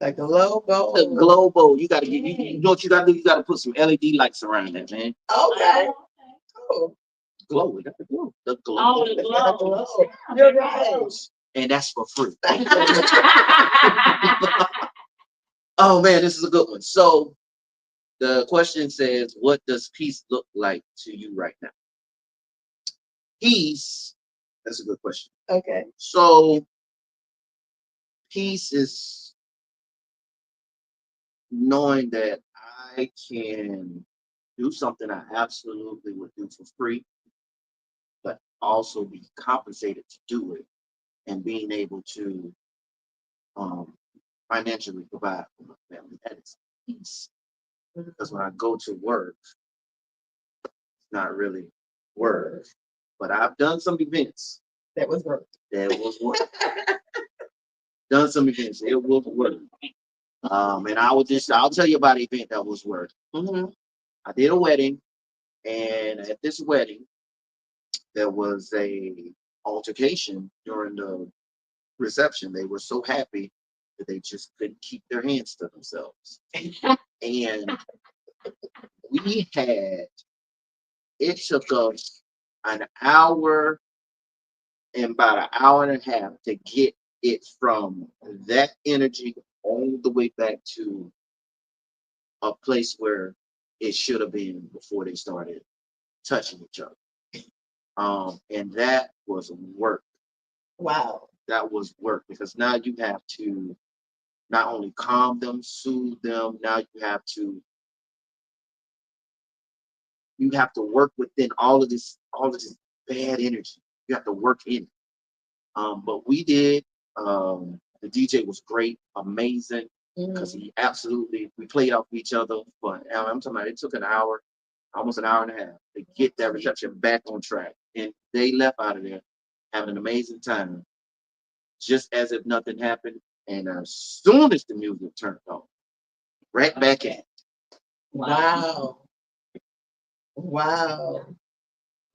The Globo. The Globo. You gotta get you know what you gotta do? You gotta put some LED lights around that, man. Okay. Cool. Glow, we got the glow. The glow. Oh, the Look at the glow. globe. You're right. And that's for free. Oh man, this is a good one. So the question says, what does peace look like to you right now? Peace, that's a good question. Okay. So peace is knowing that I can do something I absolutely would do for free, but also be compensated to do it and being able to um, financially provide for my family. That is peace. Because when I go to work, it's not really work, but I've done some events That was work. that was work. Done some events, it was work. And I'll tell you about an event that was work. I did a wedding, and at this wedding, there was a altercation during the reception. They were so happy that they just couldn't keep their hands to themselves. And we had, it took us an hour and about an hour and a half to get it from that energy all the way back to a place where it should have been before they started touching each other. And that was work. Wow. That was work because now you have to not only calm them, soothe them, now you have to work within all of this bad energy. You have to work in it. But we did. The DJ was great, amazing, because he absolutely we played off each other. But I'm talking about it took an hour, almost an hour and a half to get that reception back on track, and they left out of there having an amazing time, just as if nothing happened. And as soon as the music turned on, right back at it. Wow. Wow.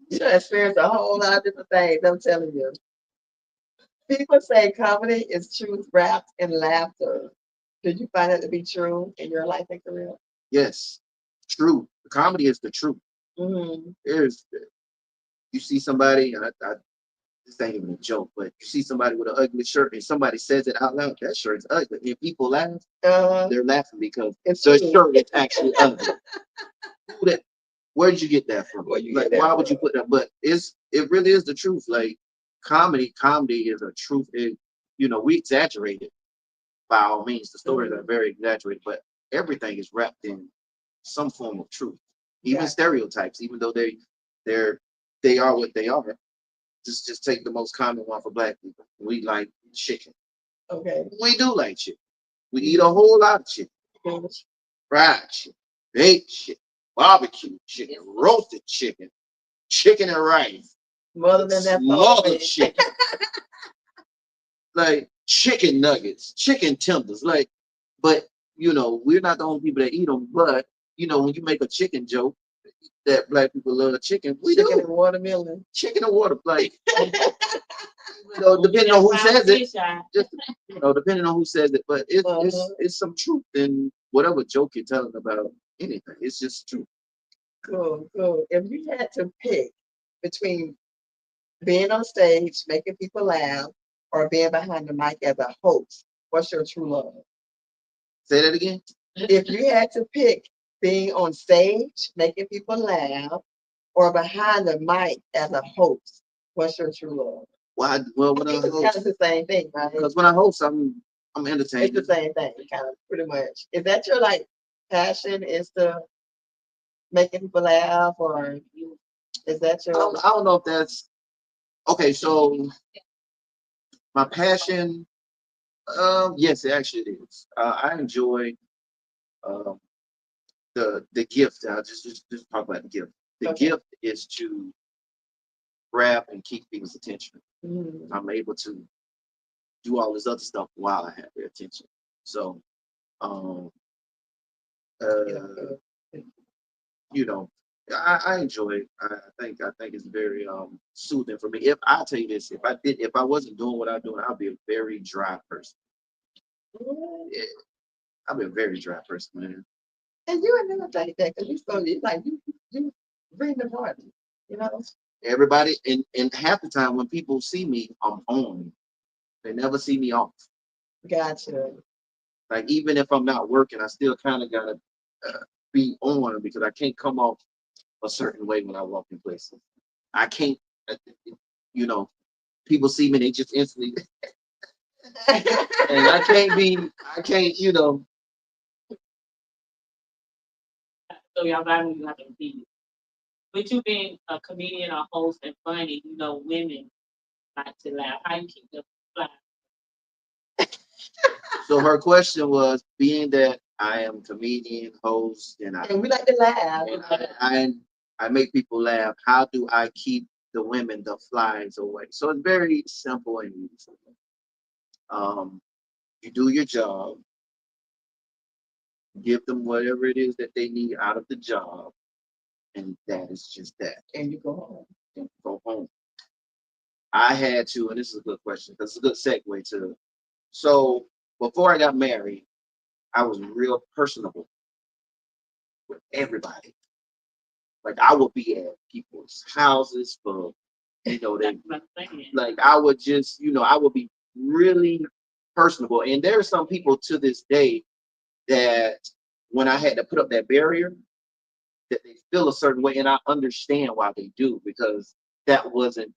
You done experienced a whole lot of different things, I'm telling you. People say comedy is truth wrapped in laughter. Did you find that to be true in your life and career? Yes, true. The comedy is the truth. Mm-hmm. There's you see somebody, and I this ain't even a joke, but you see somebody with an ugly shirt and somebody says it out loud, that shirt is ugly. And people laugh, they're laughing because It's the true. shirt is actually ugly. Where did you get that from? Where you Like, get that why would from? you put that? But it really is the truth. Like comedy is a truth. We exaggerate it by all means. The stories are very exaggerated, but everything is wrapped in some form of truth. Even Yeah. stereotypes, even though they are what they are. Just take the most common one for black people. We like chicken. Okay. We do like chicken. We eat a whole lot of chicken. Fried chicken, baked chicken, barbecue chicken, roasted chicken, chicken and rice, More than that, smothered chicken, like chicken nuggets, chicken tenders. Like, but we're not the only people that eat them. But when you make a chicken joke that black people love chicken, we chicken do and watermelon. chicken and water. Like, depending on who says it, just depending on who says it, but it's some truth in whatever joke you're telling about anything. It's just true. Cool, cool. If you had to pick between being on stage, making people laugh, or being behind the mic as a host, what's your true love? Say that again. If you had to pick being on stage, making people laugh, or behind the mic as a host, what's your true love? Why? Well, when I It's kind host, of the same thing, right? because when I host, I'm It's entertaining. the same thing, kind of pretty much. Is that your passion? Is to making people laugh, or is that I your? don't know if that's okay. So my passion, yes, it actually is. I enjoy um, the gift. I'll just talk about the gift. The Okay. gift is to grab and keep people's attention. Mhm. I'm able to do all this other stuff while I have their attention. So, um, uh, you know, I enjoy it. I think it's very soothing for me. If I tell you this, if I wasn't doing what I'm doing, I'd be a very dry person. Mhm. Yeah, I've been a very dry person, man. And you ain't never think that because you like you bring the party, you know. Everybody, and half the time when people see me, I'm on. They never see me off. Gotcha. Like even if I'm not working, I still kind of gotta be on because I can't come off a certain way when I walk in places. I can't, uh, you know, people see me, they just instantly, and I can't, So y'all got me like a beat. With you being a comedian or host and funny, you know, women like to laugh. How you keep them laugh? So her question was, being that I am comedian, host, and And we like to laugh. I make people laugh. How do I keep the women, the flies away? So it's very simple and easy. You do your job, give them whatever it is that they need out of the job, and that is just that. And you go home. And go home. I had to, and this is a good question because it's a good segue to. So before I got married, I was real personable with everybody. Like I would be at people's houses for, they That's what I'm saying. like I would just, I would be really personable. And there are some people to this day that when I had to put up that barrier, that they feel a certain way, and I understand why they do because that wasn't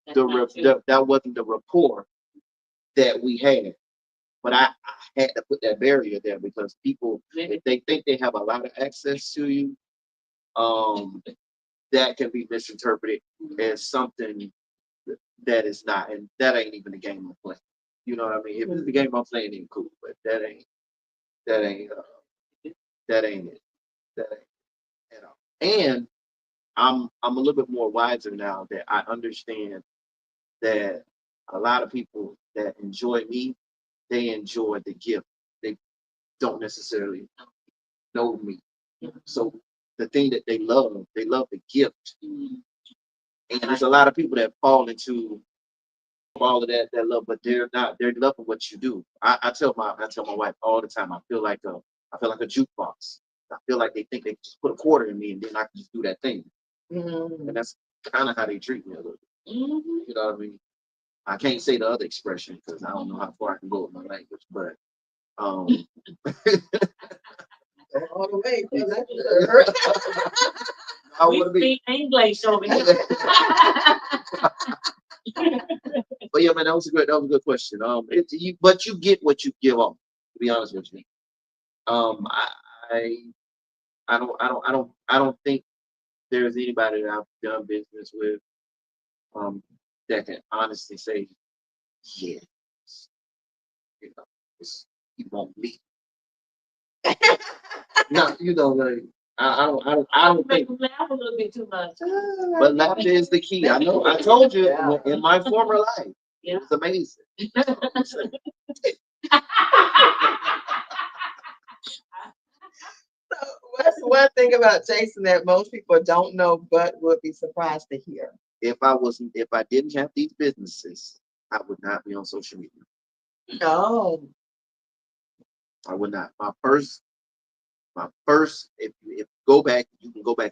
That's not you. that wasn't the rapport that we had. But I had to put that barrier there because people, if they think they have a lot of access to you, um, that can be misinterpreted as something that is not, and that ain't even the game I'm playing. You know what I mean? If it's the game I'm playing, then cool, but that ain't that ain't it. That ain't at all. And I'm a little bit more wiser now that I understand that a lot of people that enjoy me, they enjoy the gift. They don't necessarily know me. So the thing that they love the gift. Mhm. And there's a lot of people that fall into all of that love, but they're loving what you do. I tell my wife all the time, I feel like a jukebox. I feel like they think they can just put a quarter in me and then I can just do that thing. Mhm. And that's kind of how they treat me a little bit. Mhm. You know what I mean? I can't say the other expression because I don't know how far I can go with my language, but um Go all the way. I We want to be. speak English over here. But yeah, man, that was a good question. But you get what you give off. To be honest with you, um, I, I, I don't think there's anybody that I've done business with, um, that can honestly say, yeah, you know, he won't me. No, like I don't Make think. them laugh a little bit too much. But laughter is the key. I know. I told you Yeah. in my former life, Yeah. it was amazing. So what's one thing about Jason that most people don't know but would be surprised to hear? If I didn't have these businesses, I would not be on social media. Oh, I would not. My first, if you can go back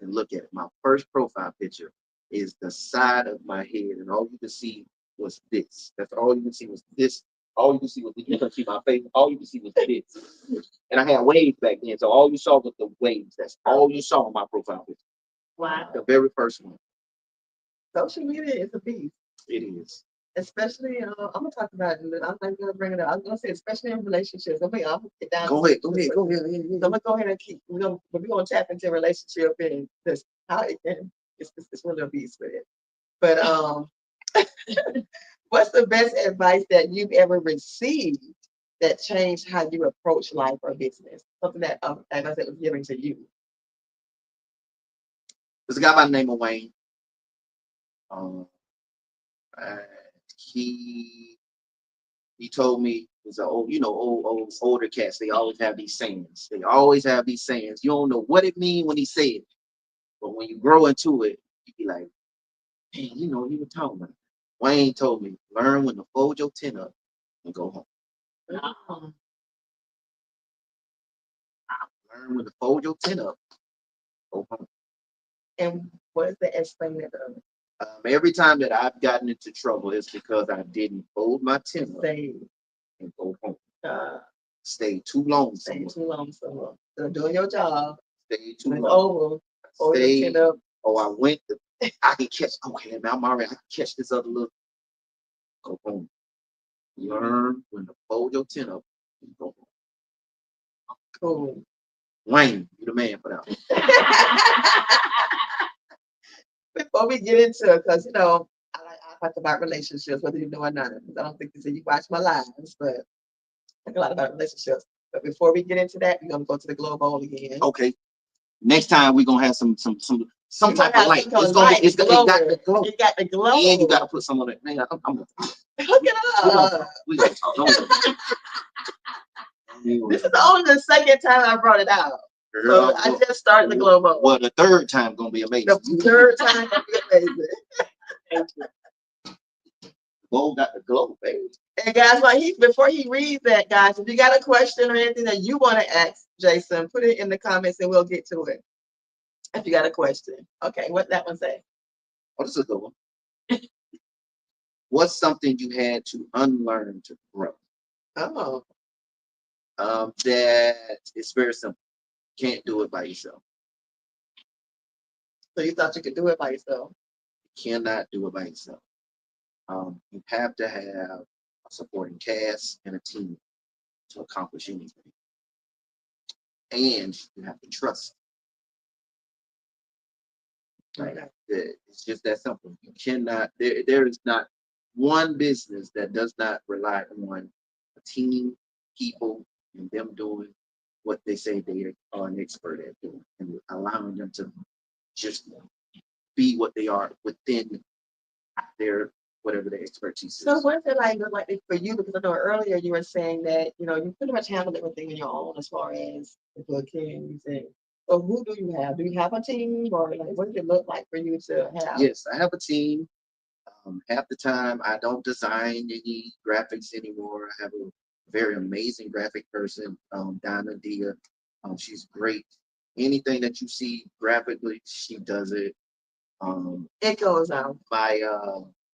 and look at it. My first profile picture is the side of my head, and all you can see was this. That's all you can see was this. All you can see was this. You can see my face. All you can see was this. And I had waves back then, so all you saw was the waves. That's all you saw on my profile picture. Wow. The very first one. social media is a beast. It is. Especially, I'm gonna talk about it. I'm not gonna bring it up. I'm gonna say, especially in relationships. I'm gonna get down. Go ahead. So I'm gonna go ahead and we're gonna tap into relationship and this how it can. It's really a beast with it. But what's the best advice that you've ever received that changed how you approach life or business? Something that, as I said, was given to you. There's a guy by the name of Wayne. Um, uh, he he told me it's an old, older cats. They always have these sayings. They always have these sayings. You don't know what it means when he said it, but when you grow into it, you be like, hey, he was talking about it. Wayne told me, learn when to fold your tent up and go home. Wow. Learn when to fold your tent up. Go home. And what is the explaining of Every time that I've gotten into trouble, it's because I didn't fold my tent up say and go home. uh Stay too long staying somewhere. too long somewhere? So doing your job, Stay too when it's long. over, or you Stay. end up Oh, I went. I can catch. Okay, now I'm already. I can catch this other little. Go home. Learn when to fold your tent up and go home. cool. Wayne, you the man for that one. Before we get into it, because I talk about relationships, whether you know or not. 'Cause I don't think you say you watch my lives, but I talk a lot about relationships. But before we get into that, we're gonna go to the Globe Bowl again. Okay. Next time we're gonna have some You might type have of light. some kind It's of gonna light, be, it got the glow. It got the glow. And you gotta put some on it. Man, I'm Hook it up. we gonna talk. Don't worry. This is only the second time I brought it out. So Girl, I just started the Globe Bowl. well, the third time gonna be amazing. The third time gonna be amazing. Thank you. Bowl got the glow, baby. And guys, before he reads that, guys, if you got a question or anything that you want to ask Jason, put it in the comments and we'll get to it. If you got a question. Okay, what that one say? Oh, this is a good one. What's something you had to unlearn to grow? Oh, That it's very simple. Can't do it by yourself. so you thought you could do it by yourself? You cannot do it by yourself. You have to have a supporting cast and a team to accomplish anything. And you have to trust. Right? It's just that simple. You cannot, there is not one business that does not rely on a team, people, and them doing what they say they are an expert at doing and allowing them to just be what they are within their whatever their expertise So is. what's it like look like for you? Because I know earlier you were saying that, you pretty much handle everything on your own as far as the bookings and so who do you have? Do you have a team or like what does it look like for you to have? Yes, I have a team. Half the time I don't design any graphics anymore. I have a very amazing graphic person, Donna Dia. She's great. Anything that you see graphically, she does it. It goes out. My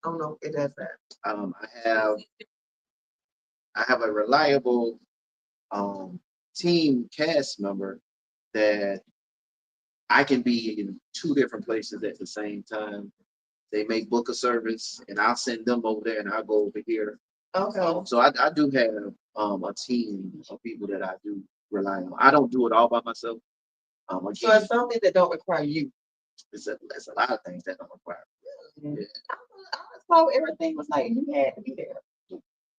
I don't know if it does that. I have a reliable team cast member that I can be in two different places at the same time. They may book a service and I'll send them over there and I'll go over here. Okay. So I do have a team of people that I do rely on. I don't do it all by myself. So Again, it's something that don't require you. it's a lot of things that don't require. Yeah. I thought everything was like you had to be there.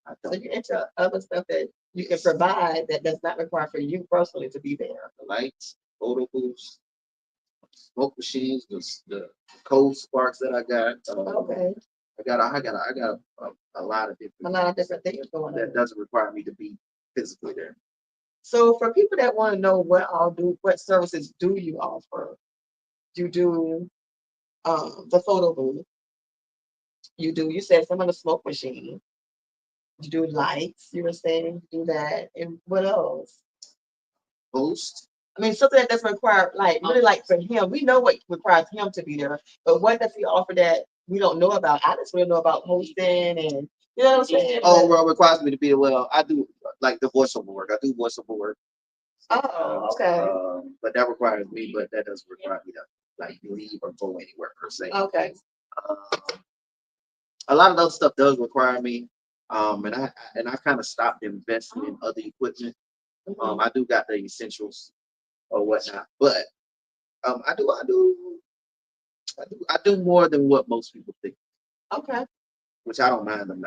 I So don't. you're into other stuff that you can provide that does not require for you personally to be there. The lights, photo booths, smoke machines, the cold sparks that I got. Okay. I got a lot of A different lot of different things going that on. doesn't require me to be physically there. So for people that want to know what services do you offer? You do the photo booth. You said some of the smoke machine. You do lights, you were saying you do that. And what else? Host, I mean, something that doesn't require, like, really like for him, we know what requires him to be there, but what does he offer that we don't know about? I just really know about hosting and, you know what I'm saying? oh, well, it requires me to be well. I do like the voiceover work. I do voiceover work. Oh, okay. But that requires me, but that doesn't require me to like leave or go anywhere per se. Okay. Um, a lot of other stuff does require me. And I kind of stopped investing in other equipment. I do got the essentials or whatnot, but I do more than what most people think, Okay. which I don't mind them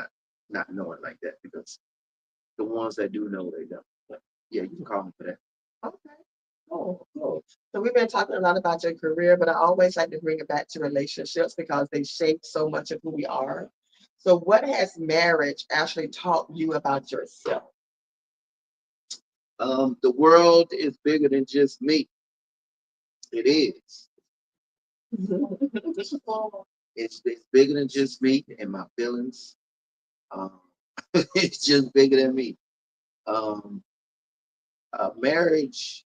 not knowing like that because the ones that do know they don't. But yeah, you can call me for that. Okay. Oh, cool. So we've been talking a lot about your career, but I always like to bring it back to relationships because they shape so much of who we are. So what has marriage actually taught you about yourself? The world is bigger than just me. It is. It's bigger than just me and my feelings. Um, it's just bigger than me. Marriage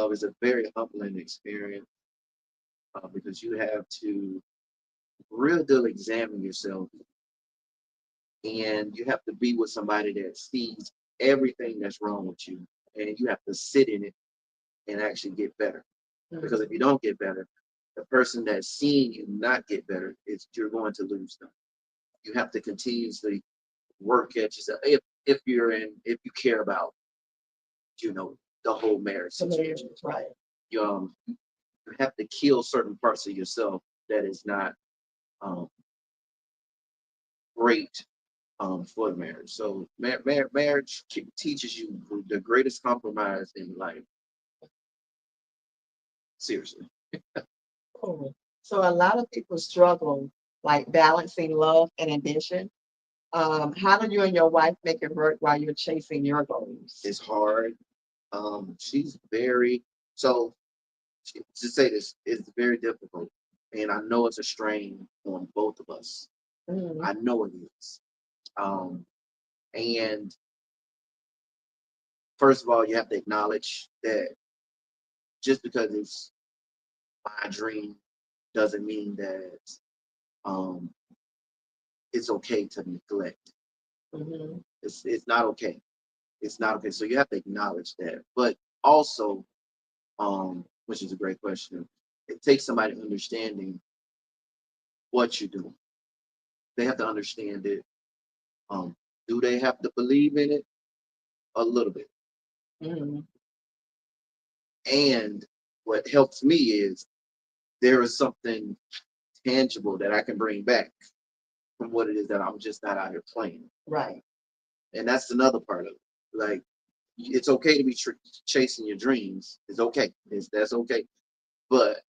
It's a very humbling experience because you have to real deal examine yourself, and you have to be with somebody that sees everything that's wrong with you, and you have to sit in it and actually get better. Because if you don't get better, the person that's seeing you not get better is you're going to lose them. You have to continuously work at yourself if you care about the whole marriage situation. Right. You have to kill certain parts of yourself that is not um, great for the marriage. So marriage teaches you the greatest compromise in life. Seriously. Cool. So a lot of people struggle like balancing love and ambition. How do you and your wife make it work while you're chasing your goals? It's hard. She's very so to say this, it's very difficult. And I know it's a strain on both of us. Mhm. I know it is. And first of all, you have to acknowledge that just because it's my dream doesn't mean that um, it's okay to neglect. Mhm. It's not okay. It's not okay. So you have to acknowledge that. But also, which is a great question, it takes somebody understanding what you're doing. They have to understand it. Um, do they have to believe in it? A little bit. Mhm. And what helps me is there is something tangible that I can bring back from what it is that I'm just not out here playing. Right. And that's another part of it. Like, it's okay to be chasing your dreams. It's okay. That's okay. But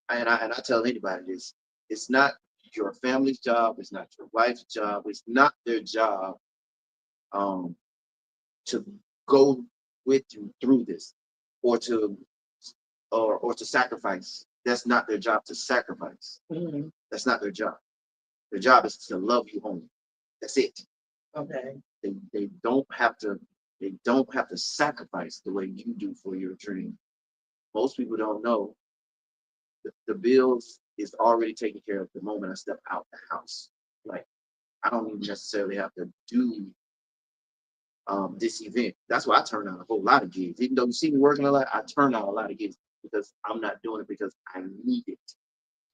and I tell anybody this: it's not your family's job. It's not your wife's job. It's not their job um, to go with you through this, or to sacrifice. That's not their job to sacrifice. Mhm. That's not their job. Their job is to love you home. That's it. Okay. They don't have to sacrifice the way you do for your dream. Most people don't know the bills is already taken care of the moment I step out the house. Like, I don't even necessarily have to do this event. That's why I turn out a whole lot of gigs. Even though you see me working a lot, I turn out a lot of gigs because I'm not doing it because I need it.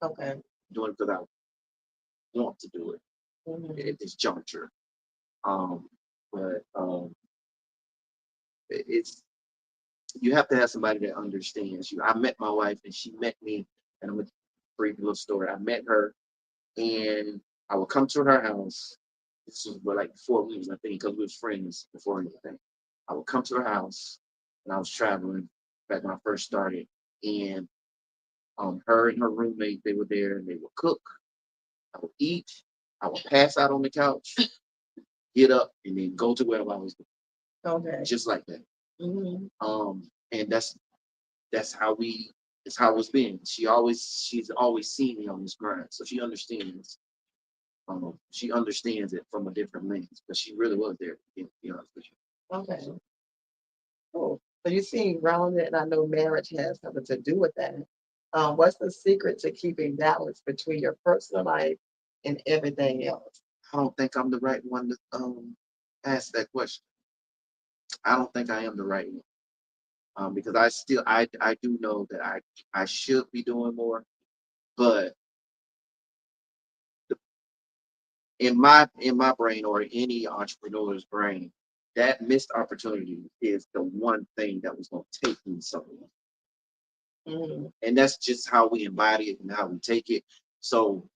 Okay. I'm doing it because I want to do it Mhm. at this juncture. But it's you have to have somebody that understands you. I met my wife and she met me, and I'm gonna brief little story. I met her and I would come to her house. This was like 4 weeks, I think, because we was friends before anything. I would come to her house and I was traveling back when I first started, and her and her roommate, they were there and they would cook. I would eat. I would pass out on the couch, get up, and then go to wherever I was going, Okay. just like that. Mhm. And that's how it's how it's been. She's always seen me on this grind, so she understands. She understands it from a different lens, but she really was there. To be honest with you. Okay. Cool. So you seem grounded, and I know marriage has something to do with that. What's the secret to keeping balance between your personal life and everything else? I don't think I'm the right one to ask that question. I don't think I am the right one because I do know that I should be doing more, but in my brain or any entrepreneur's brain, that missed opportunity is the one thing that was going to take me somewhere. Mhm. And that's just how we embody it and how we take it. So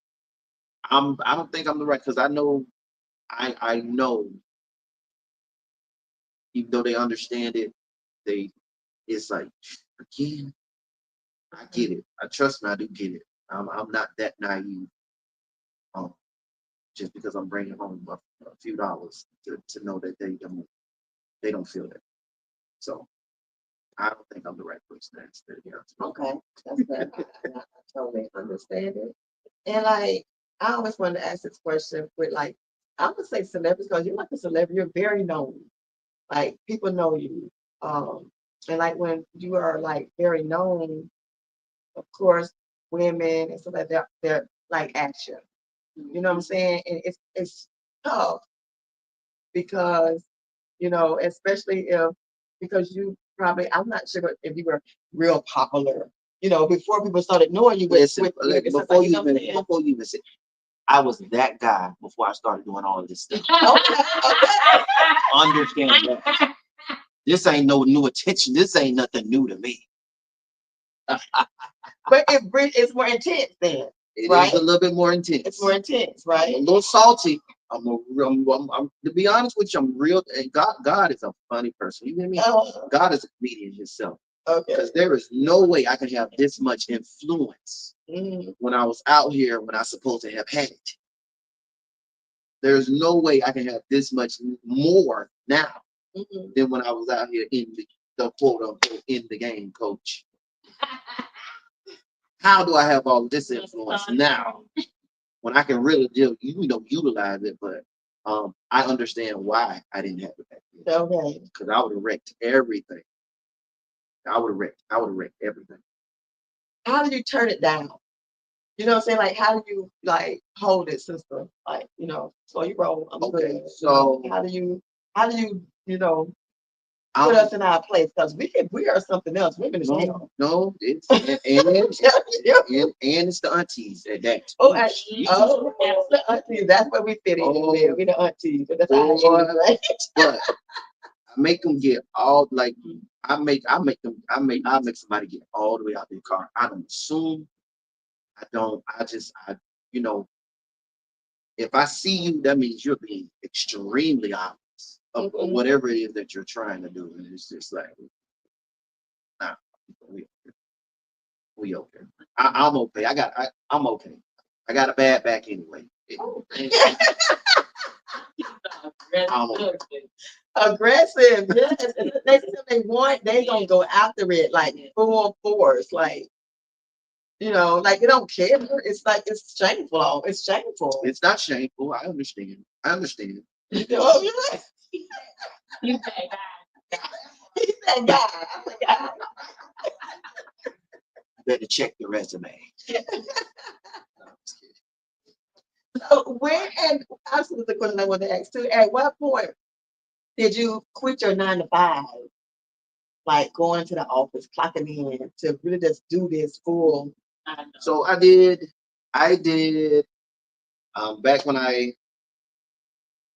I don't think I'm the right because I know even though they understand it, they it's like again, I get it. I trust me, I do get it. I'm not that naive. Um, just because I'm bringing home a few dollars to know that they don't feel that. So I don't think I'm the right person to answer that. Yeah. Okay, that's good. I totally understand it. And like, I always wanted to ask this question with like, I would say celebrities because you're like a celebrity. You're very known. Like people know you. Um, And like when you are like very known, of course, women and stuff like that, they're like action. You know what I'm saying? And it's tough because, especially if because you probably I'm not sure if you were real popular, before people started knowing you Listen, with stuff before like, you even before you even say, I was that guy before I started doing all of this stuff. Okay, okay. Understand that. This ain't no new attention. This ain't nothing new to me. But it's more intense then. It Right? is a little bit more intense. It's more intense, I'm right? a little salty. To be honest with you, I'm real. And God is a funny person. You hear me? God is a comedian himself. Okay. Because there is no way I can have this much influence when I was out here when I was supposed to have had it. There's no way I can have this much more now than when I was out here in the quote unquote in the game, coach. How do I have all this influence now when I can really utilize it? But I understand why I didn't have it back then. Okay. Because I would have wrecked everything. I would have wrecked everything. How do you turn it down? You know what I'm saying? Like, how do you like hold it, sister? Like, so you roll. I'm Okay, good. so how do you put us in our place? Because we are something else. Women is hell. No, it's and it's the aunties at that. The aunties. That's where we fit in. We the aunties. That's how it is, right? But I make them get all like I make somebody get all the way out their car. I don't assume. If I see you, that means you're being extremely obvious of whatever it is that you're trying to do. And it's just like, nah, we okay. I'm okay. I'm okay. I got a bad back anyway. I'm okay. Aggressive, yes. They want, they gonna go after it like full force, like they don't care. It's like it's shameful. It's shameful. It's not shameful. I understand. Oh, yeah. He's that guy. He's that guy. Better check the resume. No, I'm just kidding. So and that's the question I want to ask too. At what point did you quit your 9 to 5? Like going to the office, clocking in to really just do this full. So I did back when I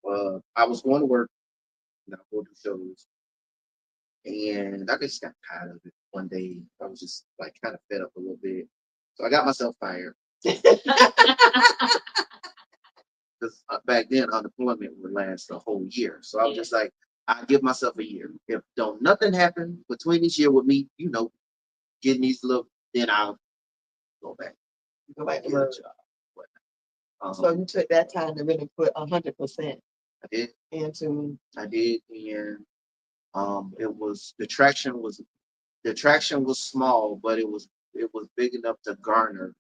was going to work, go do shows, and I just got tired of it one day. I was just like kind of fed up a little bit. So I got myself fired. Because back then unemployment would last a whole year. So I was just like, I give myself a year. If nothing happen between this year with me, getting these then I'll go back. Go back to get a work. job. So you took that time to really put 100%. I did. Into. I did, and the traction was small, but it was big enough to garner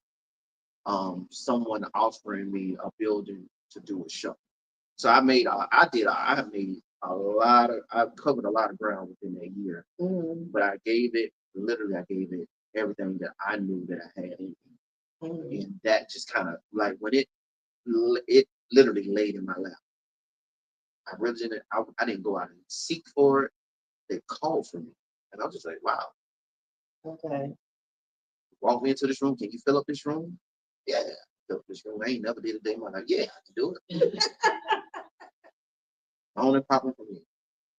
someone offering me a building to do a show. So I made I covered a lot of ground within that year, but I gave it everything that I knew that I had in me, and that just kind of like when it literally laid in my lap. I really didn't. I didn't go out and seek for it. They called for me, and I was just like, wow. Okay. Walk me into this room. Can you fill up this room? Yeah, fill up this room. I ain't never did a day in my life. Yeah, I can do it. Only problem for me.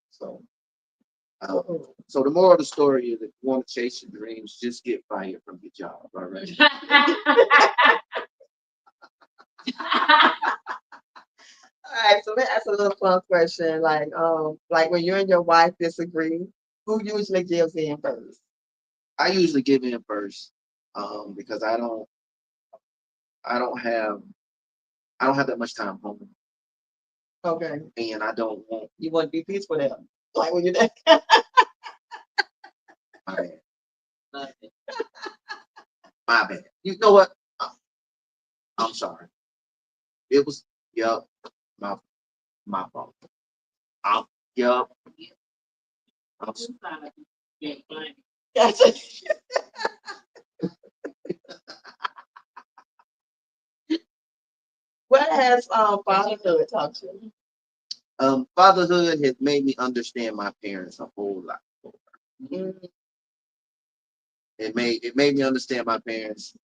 So, so the moral of the story is, if you want to chase your dreams, just get fired from your job. All right. All right, so let's ask a little fun question. Like when you and your wife disagree, who usually gives in first? I usually give in first, because I don't have that much time home. Okay. And I don't want. You want to be peaceful with them, like when you're there. My bad. My bad. You know what? I'm sorry. It was my fault. I'm Yeah, fine. Gotcha. What has fatherhood taught you? Fatherhood has made me understand my parents a whole lot. Mm, It made me understand my parents,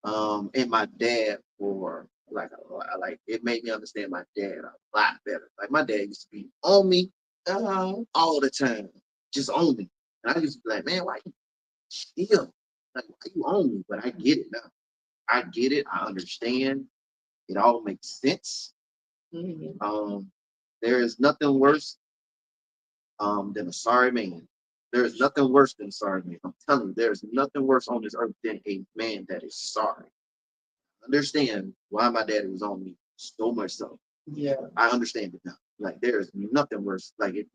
and my dad for like like it made me understand my dad a lot better. Like my dad used to be on me uh-huh. all the time, just on me. And I used to be like, man, why you still like why you on me? But I get it now. I get it. I understand. It all makes sense. Mhm. There is nothing worse than a sorry man. There is nothing worse than a sorry man. I'm telling you, there is nothing worse on this earth than a man that is sorry. Understand why my daddy was on me so much so. Yeah. I understand it now. Like there is nothing worse. Like it,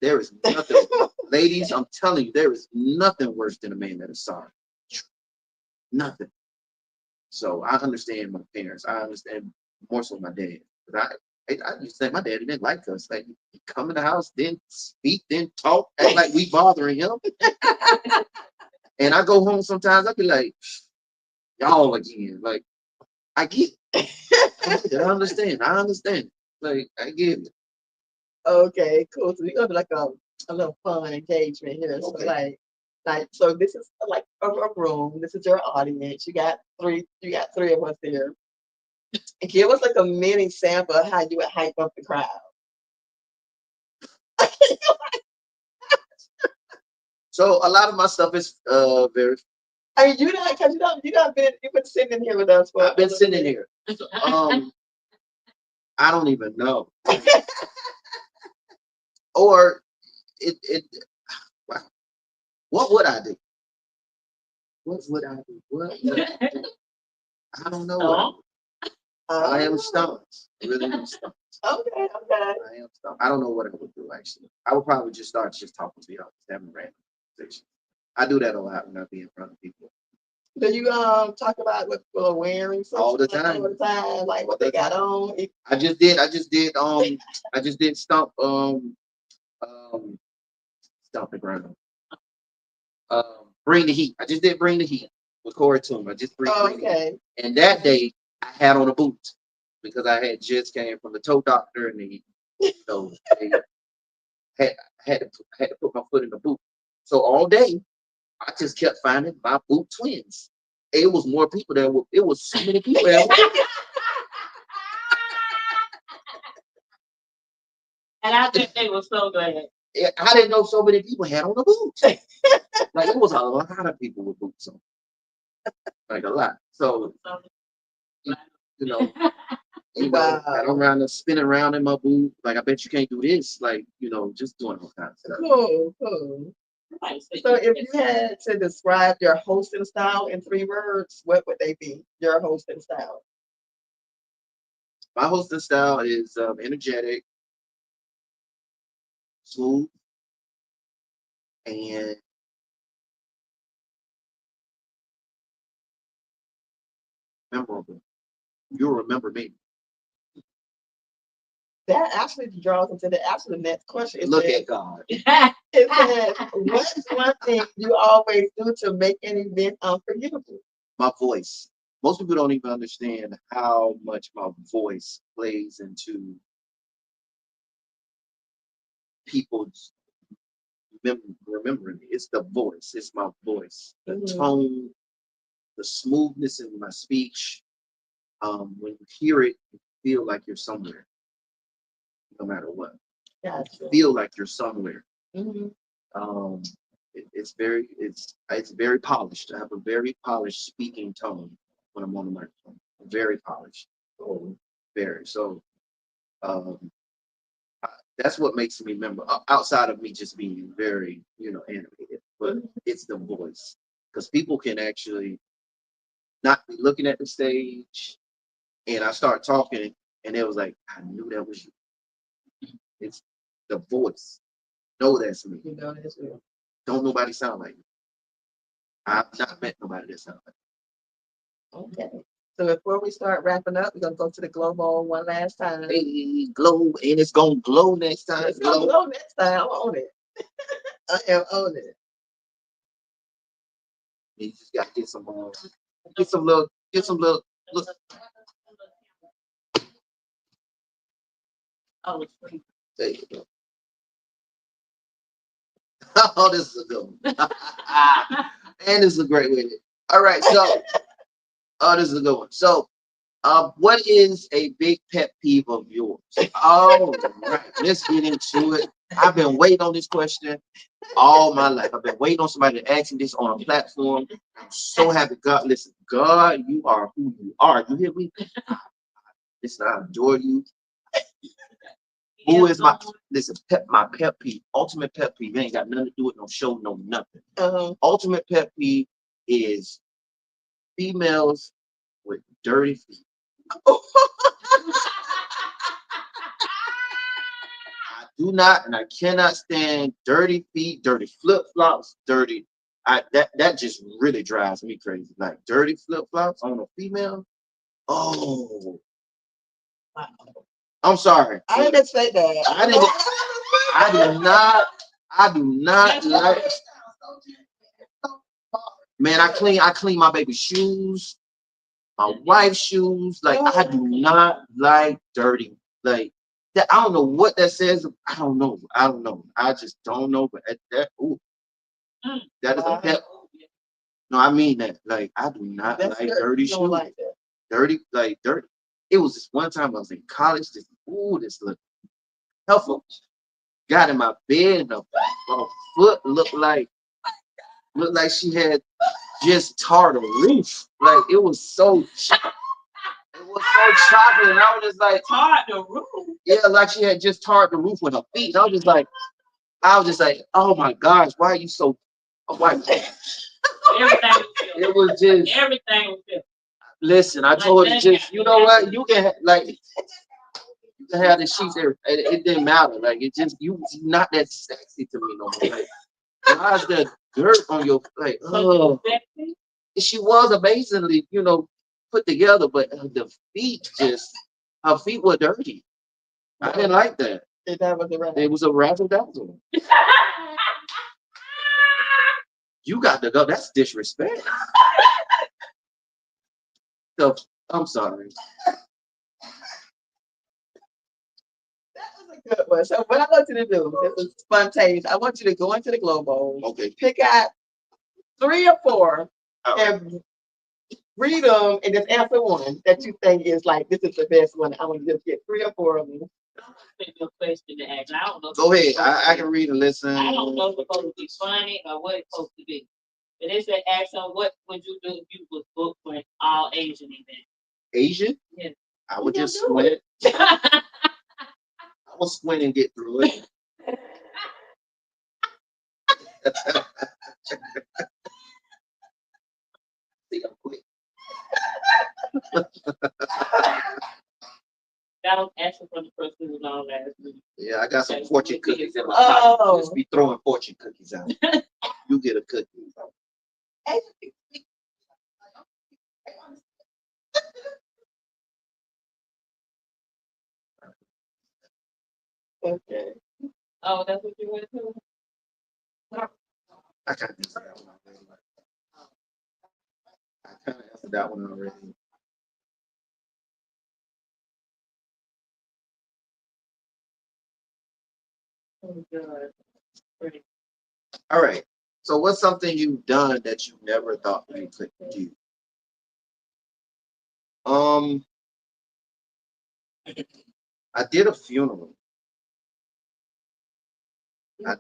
there is nothing. Ladies, I'm telling you, there is nothing worse than a man that is sorry. Nothing. So I understand my parents. I understand more so my dad. But I used to think my daddy didn't like us. Like he come in the house, then speak, then talk, act like we bothering him. And I go home sometimes, I be like, y'all again. Like I get it. I understand. I understand. Like I get it. Okay, cool. So we're gonna do like a little fun engagement here. So Okay. like so this is like a room. This is your audience. You got three of us here. And give us like a mini sample of how you would hype up the crowd. So a lot of my stuff is very. I mean, you've been sitting in here with us for I've a been little sitting bit. here. I don't even know. Or it. Wow. What would I do? What would I do? What would I do? I don't know. What I, Oh, would. I am Oh, stumped. I really am stumped. okay. I am stumped. I don't know what I would do actually. I would probably just start just talking to y'all, just having random conversations. I do that a lot when I be in front of people. Do you talk about what people are wearing All the like, all time. the time, like what All they the got time. on? I just did stump stump the ground. Bring the heat. I just did bring the heat with Corey Toon. I just bring the heat. Okay. And that day I had on a boot because I had just came from the toe doctor and they had to put my foot in the boot. So all day I just kept finding my boot twins. It was more people there. It was so many people there. and I bet they were so glad. I didn't know so many people had on the boots. Like it was a lot of people with boots on, like a lot. So you, you know, I don't Wow. around spinning around in my boot. Like I bet you can't do this. Like just doing all kinds of stuff. Cool. So if you had to describe your hosting style in 3 words, what would they be? Your hosting style. My hosting style is energetic, smooth, and memorable. You'll remember me. That actually draws into the next question. Look at God. It says, what's one thing you always do to make an event unforgettable? My voice. Most people don't even understand how much my voice plays into people's remembering me. It's the voice. It's my voice. The Mhm. tone, the smoothness in my speech. When you hear it, you feel like you're somewhere, no matter what. Gotcha. Feel like you're somewhere. Mhm. Um, it's very polished. I have a very polished speaking tone when I'm on the microphone. Very polished. Cool. Very. So um, that's what makes me remember. Outside of me just being very, animated, but it's the voice because people can actually not be looking at the stage, and I start talking, and it was like I knew that was you. It's the voice. Know that's me. You know that's real. Don't nobody sound like me. I've not met nobody that sounds like Okay. So before we start wrapping up, we're gonna go to the global one last time. me. Hey, glow, and it's gonna glow next time. It's gonna glow next time. I'm on it. I am on it. You just gotta get some little. Look. Oh, it's free. There you go. Oh, this is a good one. And this is a great way. All right, so this is a good one. So, what is a big pet peeve of yours? All right, let's get into it. I've been waiting on this question all my life. I've been waiting on somebody to ask me this on a platform. I'm so happy. God, listen, God, you are who you are. You hear me? Listen, I adore you. Who is my my pet peeve? Ultimate pet peeve. It ain't got nothing to do with no show, no nothing. Ultimate pet peeve is females with dirty feet. I do not and I cannot stand dirty feet, dirty flip flops, dirty. That just really drives me crazy. Like dirty flip flops on a female. Oh, Wow. I'm sorry. I didn't expect that. I do not like. Man, I clean my baby's shoes, my wife's shoes. Like I do not like dirty. Like that. I don't know what that says. I don't know. I just don't know. But that is a pet. No, I mean that. Like I do not like dirty shoes. Like dirty. It was this one time I was in college. This look helpful. Got in my bed and her foot looked like she had just tarred a roof. Like it was so chocolate. It was so chocolate, and I was just like, tarred the roof. Yeah, like she had just tarred the roof with her feet. And I was just like, oh my gosh, why are you so white? It was just everything was there. Listen, I told her just, you know what, you can have the sheets there. It didn't matter. Like it just you're not that sexy to me no more. Like, why is there dirt on your like? Oh, she was amazingly, put together, but the feet her feet were dirty. I didn't like that. It was a razzle dazzle. You got to go. That's disrespect. So I'm sorry. Good one. So what I want you to do, this is spontaneous. I want you to go into the Globo. Okay. Pick out 3 or 4 and read them and just answer one that you think is like this is the best one. I want to just get 3 or 4 of them. Your question to ask. I don't know. Go ahead. I can read and listen. I don't know if it's supposed to be funny or what it's supposed to be. But it said, ask them what would you do if you was booked for an all Asian event? Asian? Yeah. I would just squint. I will squint and get through it. See, I'm quick. That was actually from the person who was on last week. Yeah, I got some fortune cookies in my pocket. Just be throwing fortune cookies out. You get a cookie. Okay. Oh, that's what you went to? I kind of answered that one already. I kind of answered that one already. Oh, God. Great. All right. So what's something you've done that you never thought you could do? I did a funeral. I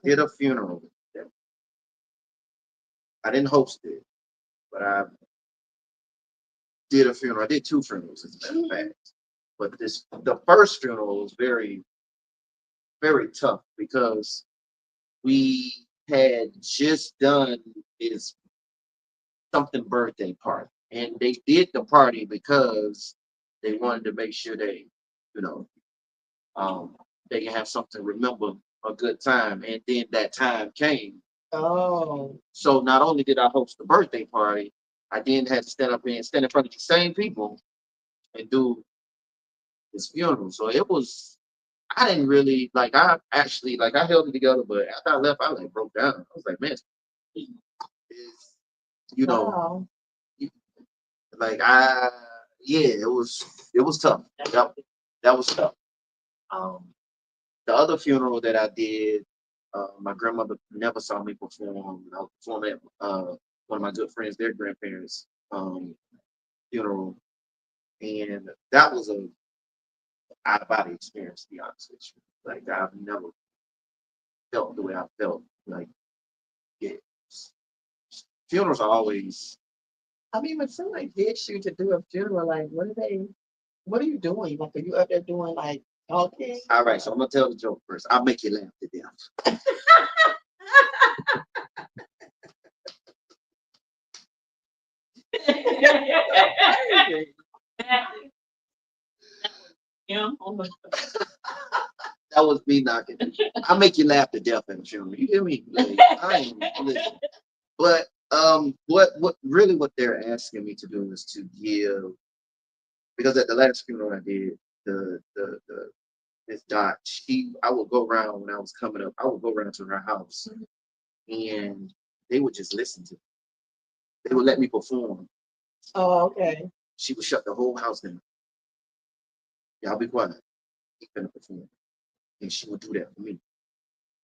didn't host it, but I did a funeral. I did 2 funerals, as a matter of fact. But the first funeral was very, very tough because we had just done his something birthday party, and they did the party because they wanted to make sure they, they can have something to remember a good time, and then that time came. Oh. So not only did I host the birthday party, I then had to stand in front of the same people and do his funeral. So I didn't really I held it together, but after I left, I broke down. I was like, man, You know, Wow. like yeah, it was tough. That was tough. Um, the other funeral that I did, my grandmother never saw me perform. I was performing at one of my good friends, their grandparents' funeral, and that was a out of body experience. To be honest with you, like I've never felt the way I felt. Like, yeah, funerals are always. I mean, when somebody gets you to do a funeral, like, what are you doing? Like, are you up there doing like talking? All right, so I'm gonna tell the joke first. I'll make you laugh to death. Yeah, on the- That was me knocking. I make you laugh to death in the funeral. You hear me? Like, I ain't listen. But what really what they're asking me to do is to give, because at the last funeral I did, the Miss Dot, I would go around when I was coming up, I would go around to her house and they would just listen to me. They would let me perform. Oh, okay. She would shut the whole house down. Y'all be quiet. He finna perform. And she would do that for me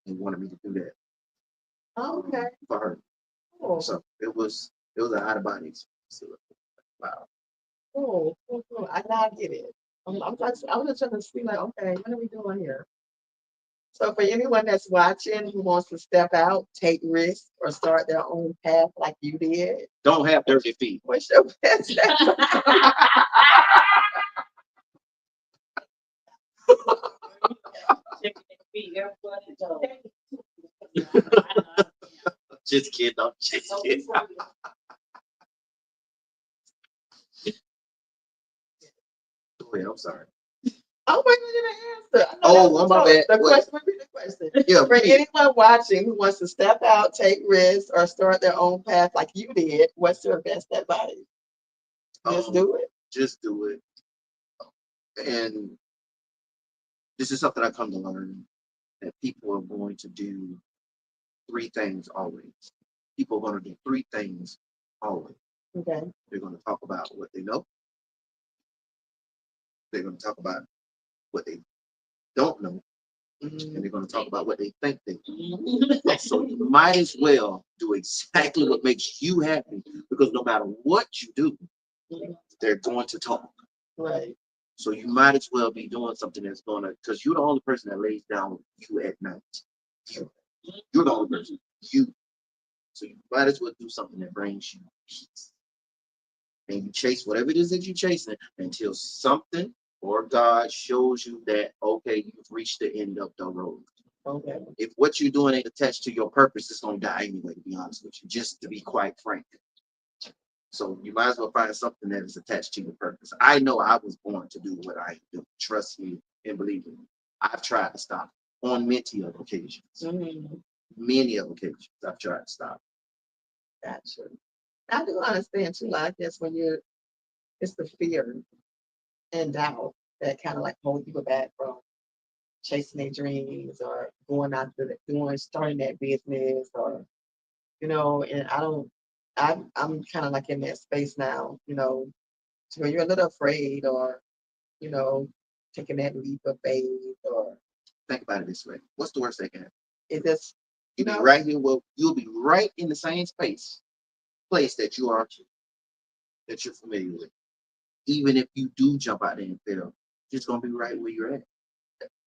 and wanted me to do that Okay. for her. Cool. So it was an out of body experience. Wow. Cool. I now get it. I was just trying to see, like, okay, what are we doing here? So for anyone that's watching who wants to step out, take risks, or start their own path like you did, Don't have dirty feet. what's your best Chicken and feet, everybody does. Just kidding. I'm just kidding. Go ahead, I'm sorry. I'm waiting for you to answer. I know Oh, that's my bad. The Wait. question would be the question. Yeah, For please. anyone watching who wants to step out, take risks, or start their own path like you did, what's your best advice? Just do it. Just do it. And this is something I come to learn, that people are going to do three things always. People are going to do three things always. Okay. They're going to talk about what they know. They're going to talk about what they don't know. And they're going to talk about what they think they know. So you might as well do exactly what makes you happy, because no matter what you do, they're going to talk. Right. So you might as well be doing something that's going to, because you're the only person that lays down with you at night. You're the only person. You. So you might as well do something that brings you peace. And you chase whatever it is that you're chasing until something or God shows you that, okay, you've reached the end of the road. Okay. If what you're doing ain't attached to your purpose, it's going to die anyway, to be honest with you, just to be quite frank. So you might as well find something that is attached to your purpose. I know I was born to do what I do. Trust me and believe me. I've tried to stop on many of occasions. Many of occasions I've tried to stop. Gotcha. I do understand too. I guess when it's the fear and doubt that kind of like hold people back from chasing their dreams or going out to starting that business, or and I'm kind of like in that space now, to where you're a little afraid, or you know taking that leap of faith, or Think about it this way. What's the worst that can happen? it just You'll be right here. Well, you'll be right in the same place that you are, that you're familiar with. Even if you do jump out there and fail, it's gonna be right where you're at.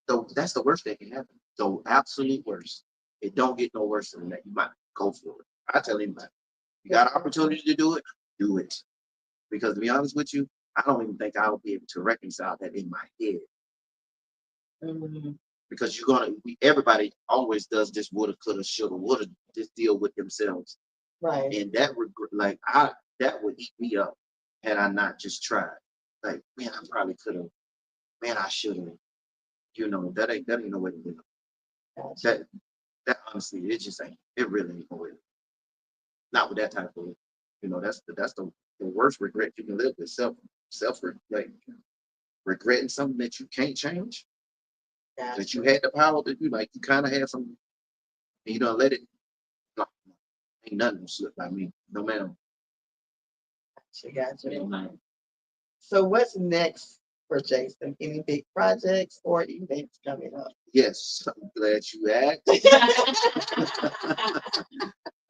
So that's the worst that can happen. The absolute worst. It don't get no worse than that. You might go for it. I tell anybody, you got an opportunity to do it. Because to be honest with you, I don't even think I'll be able to reconcile that in my head. Because everybody always does this woulda, coulda, shoulda, woulda, just deal with themselves. right. And that that would eat me up had I not just tried. Like, man, I probably could have, man, I should have. That ain't no way to do it. That honestly, it just ain't. It really ain't no way. Not with that type of, that's the worst regret you can live with. Like regretting something that you can't change. That you had the power to do, like you kind of had some, and you don't let it. No, ain't nothing slip by me, no matter She got you. Amen. So what's next for Jason? Any big projects or events coming up? Yes, I'm glad you asked.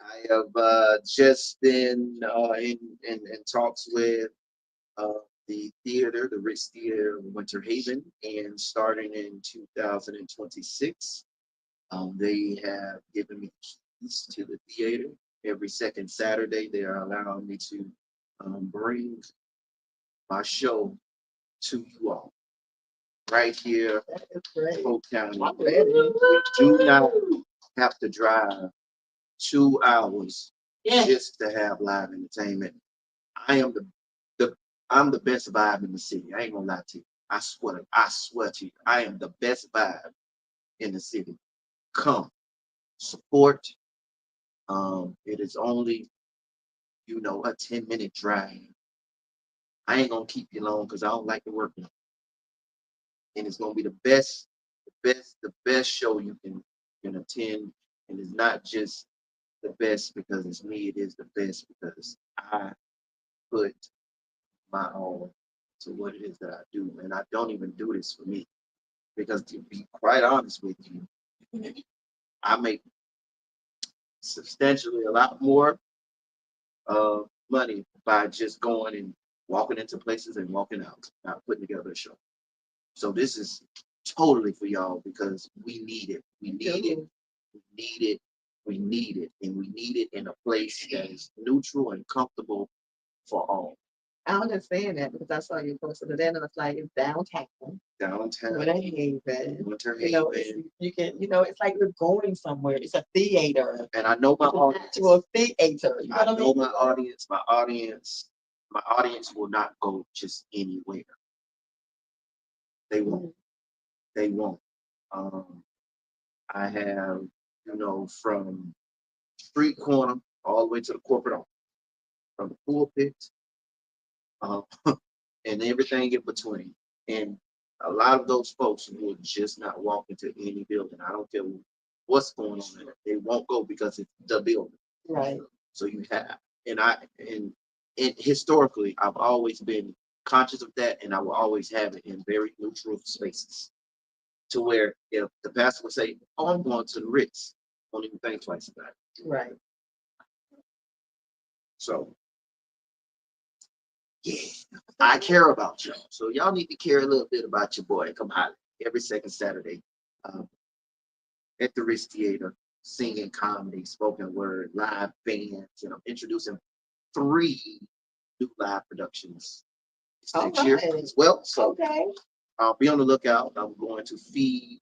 I have just been in talks with the theater, the Ritz Theater in Winter Haven, and starting in 2026, they have given me keys to the theater. Every second Saturday, they are allowing me to bring my show to you all right here That is great. in Polk County. I'm ready. You do not have to drive 2 hours Yeah. just to have live entertainment. I am the I'm the best vibe in the city. I ain't gonna lie to you. I swear to you, I am the best vibe in the city. Come support. It is only, a 10-minute drive. I ain't gonna keep you long because I don't like to work now. And it's gonna be the best show you can attend. And it's not just the best because it's me, it is the best because I put my all to what it is that I do. And I don't even do this for me. Because to be quite honest with you, I make substantially a lot more money by just going and walking into places and walking out, not putting together a show. So this is totally for y'all because we need it. We need it. We need it. We need it. And we need it in a place that is neutral and comfortable for all. I understand that because I saw you posted it and it's like it's downtown. Downtown, Winter Haven. Winter It's, Haven. you can, it's like you're going somewhere. It's a theater. And I know my It's an audience. actual theater. You know I what I know mean? my audience will not go just anywhere. They won't. They won't. I have, from street corner all the way to the corporate office, from the pulpit, uh, and everything in between. And a lot of those folks will just not walk into any building. I don't care what's going on in it. They won't go because it's the building. Right. So you have, and historically, I've always been conscious of that, and I will always have it in very neutral spaces. To where if the pastor would say, "Oh, I'm going to the Ritz," don't even think twice about it. Right. So, yeah, I care about y'all. So y'all need to care a little bit about your boy. Come holler every second Saturday at the Ritz Theater, singing comedy, spoken word, live bands, and I'm introducing 3 new live productions next year Okay. as well. So Okay. be on the lookout. I'm going to feed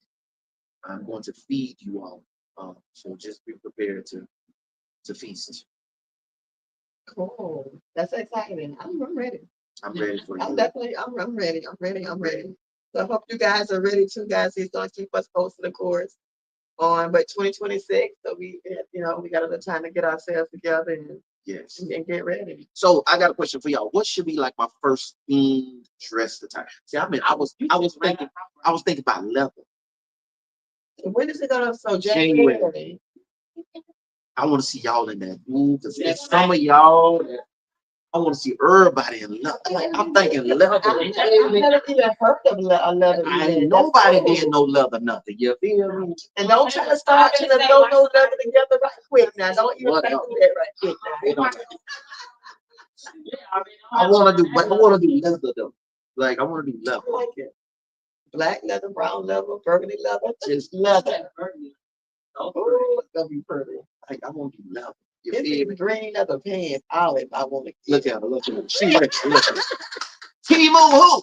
you all. So just be prepared to feast. Cool. That's exciting. I'm ready. I'm ready for I'm you. definitely, I'm ready. I'm ready. I'm ready. So I hope you guys are ready too, guys. He's gonna keep us posted, of course, but 2026. So we got a little time to get ourselves together Yes. and get ready. So I got a question for y'all. What should be like my first themed dress attire? See, I was thinking about leather. When is it gonna? So January. January. I want to see y'all in that mood because it's some of y'all. I want to see everybody in leather. Like, I'm thinking leather. I've never even heard of a leather. Ain't nobody did no leather nothing. You feel me? And don't try to start trying to throw no leather together right quick now. Don't even Whatever. do that right quick It now. don't- I want to do leather though. Like I want to do I leather. like it. Black leather, brown leather, burgundy leather, just leather. Ooh, it's gonna be pretty. Like I want to do leather. You It's feel me? these green leather pants. Olive, I want to Look get. at her. Look at her. She ready. Look at her. T-Move who?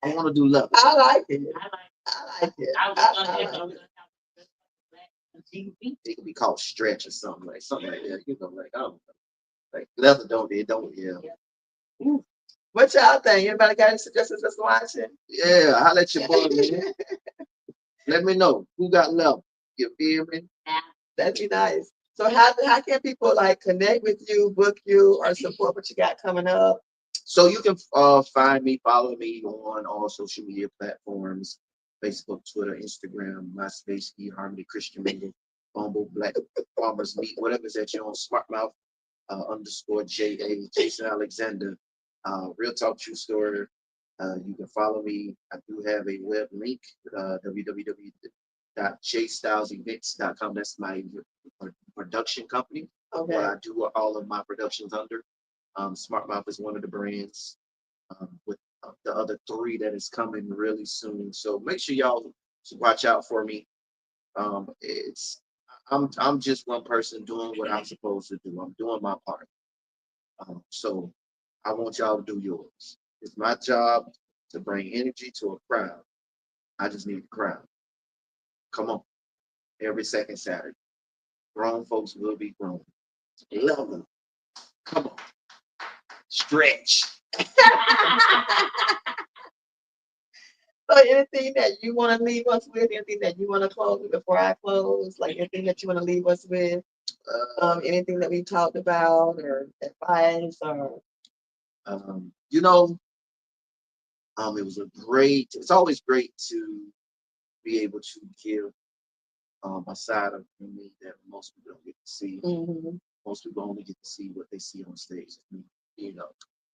I want to do leather. I like it. I I like it. was I gonna like have it. It could be called stretch or something like that. Like I don't know. Like leather yeah. What y'all think? Anybody got any suggestions that's watching? Yeah, I'll let you boy, man. Let me know who got leather. You feel me? That'd be nice. So how can people like connect with you, book you, or support what you got coming up? So you can find me, follow me on all social media platforms, Facebook, Twitter, Instagram, MySpace, eHarmony Christian Media Bumble, Black Farmers Meat, whatever's that you're on Smartmouth underscore JA, Jason Alexander, Real Talk True Story. You can follow me. I do have a web link, www.jstylesevents.com. That's my production company. Okay. Where I do all of my productions under. Smartmouth is one of the brands with the other three that is coming really soon. So make sure y'all watch out for me. It's I'm just one person doing what I'm supposed to do. I'm doing my part. So I want y'all to do yours. It's my job to bring energy to a crowd. I just need a crowd. Come on, every second Saturday. Grown folks will be grown. Love them. Come on, stretch. So anything that you want to leave us with, anything that you want to close with before I close, like anything that you want to leave us with, anything that we talked about or advice or You know, it's always great to be able to give a side of me that most people don't get to see. mhm. Most people only get to see what they see on stage. You know,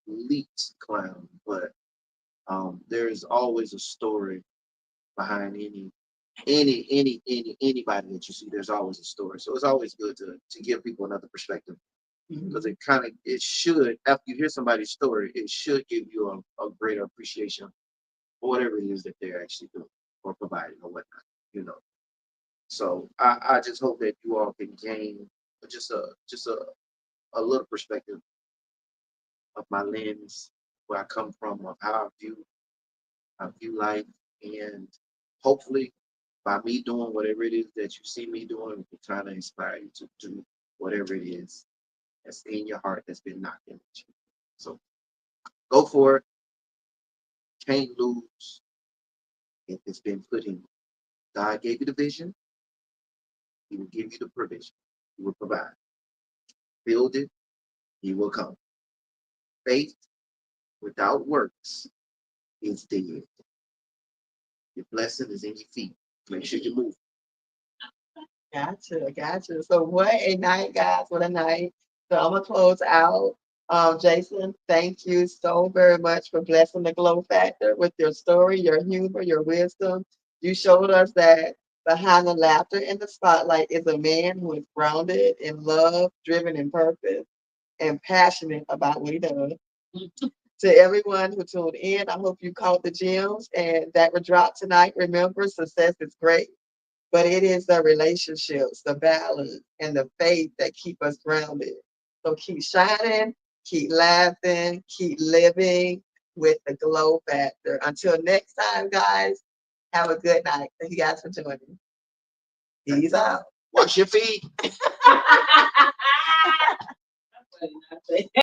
elite clown, but there's always a story behind anybody that you see. There's always a story, so it's always good to give people another perspective because it should, after you hear somebody's story, it should give you a greater appreciation for whatever it is that they're actually doing or providing or whatnot. You know, so I just hope that you all can gain just a little perspective of my lens, where I come from, of how I view life, and hopefully by me doing whatever it is that you see me doing, we're trying to inspire you to do whatever it is that's in your heart that's been knocked in at you. So go for it. Can't lose if it's been put in you. God gave you the vision. He will give you the provision. He will provide. Build it. He will come. Faith without works is dead. Your blessing is in your feet. Make sure you move. Gotcha. So what a night, guys. What a night. So I'm gonna close out. Jason, thank you so very much for blessing the Glow Factor with your story, your humor, your wisdom. You showed us that behind the laughter in the spotlight is a man who is grounded in love, driven in purpose, and passionate about what he does. To everyone who tuned in, I hope you caught the gems and that were dropped tonight. Remember, success is great, but it is the relationships, the balance, and the faith that keep us grounded. So keep shining, keep laughing, keep living with the Glow Factor. Until next time, guys, have a good night. Thank you guys for joining. Peace out. Wash your feet.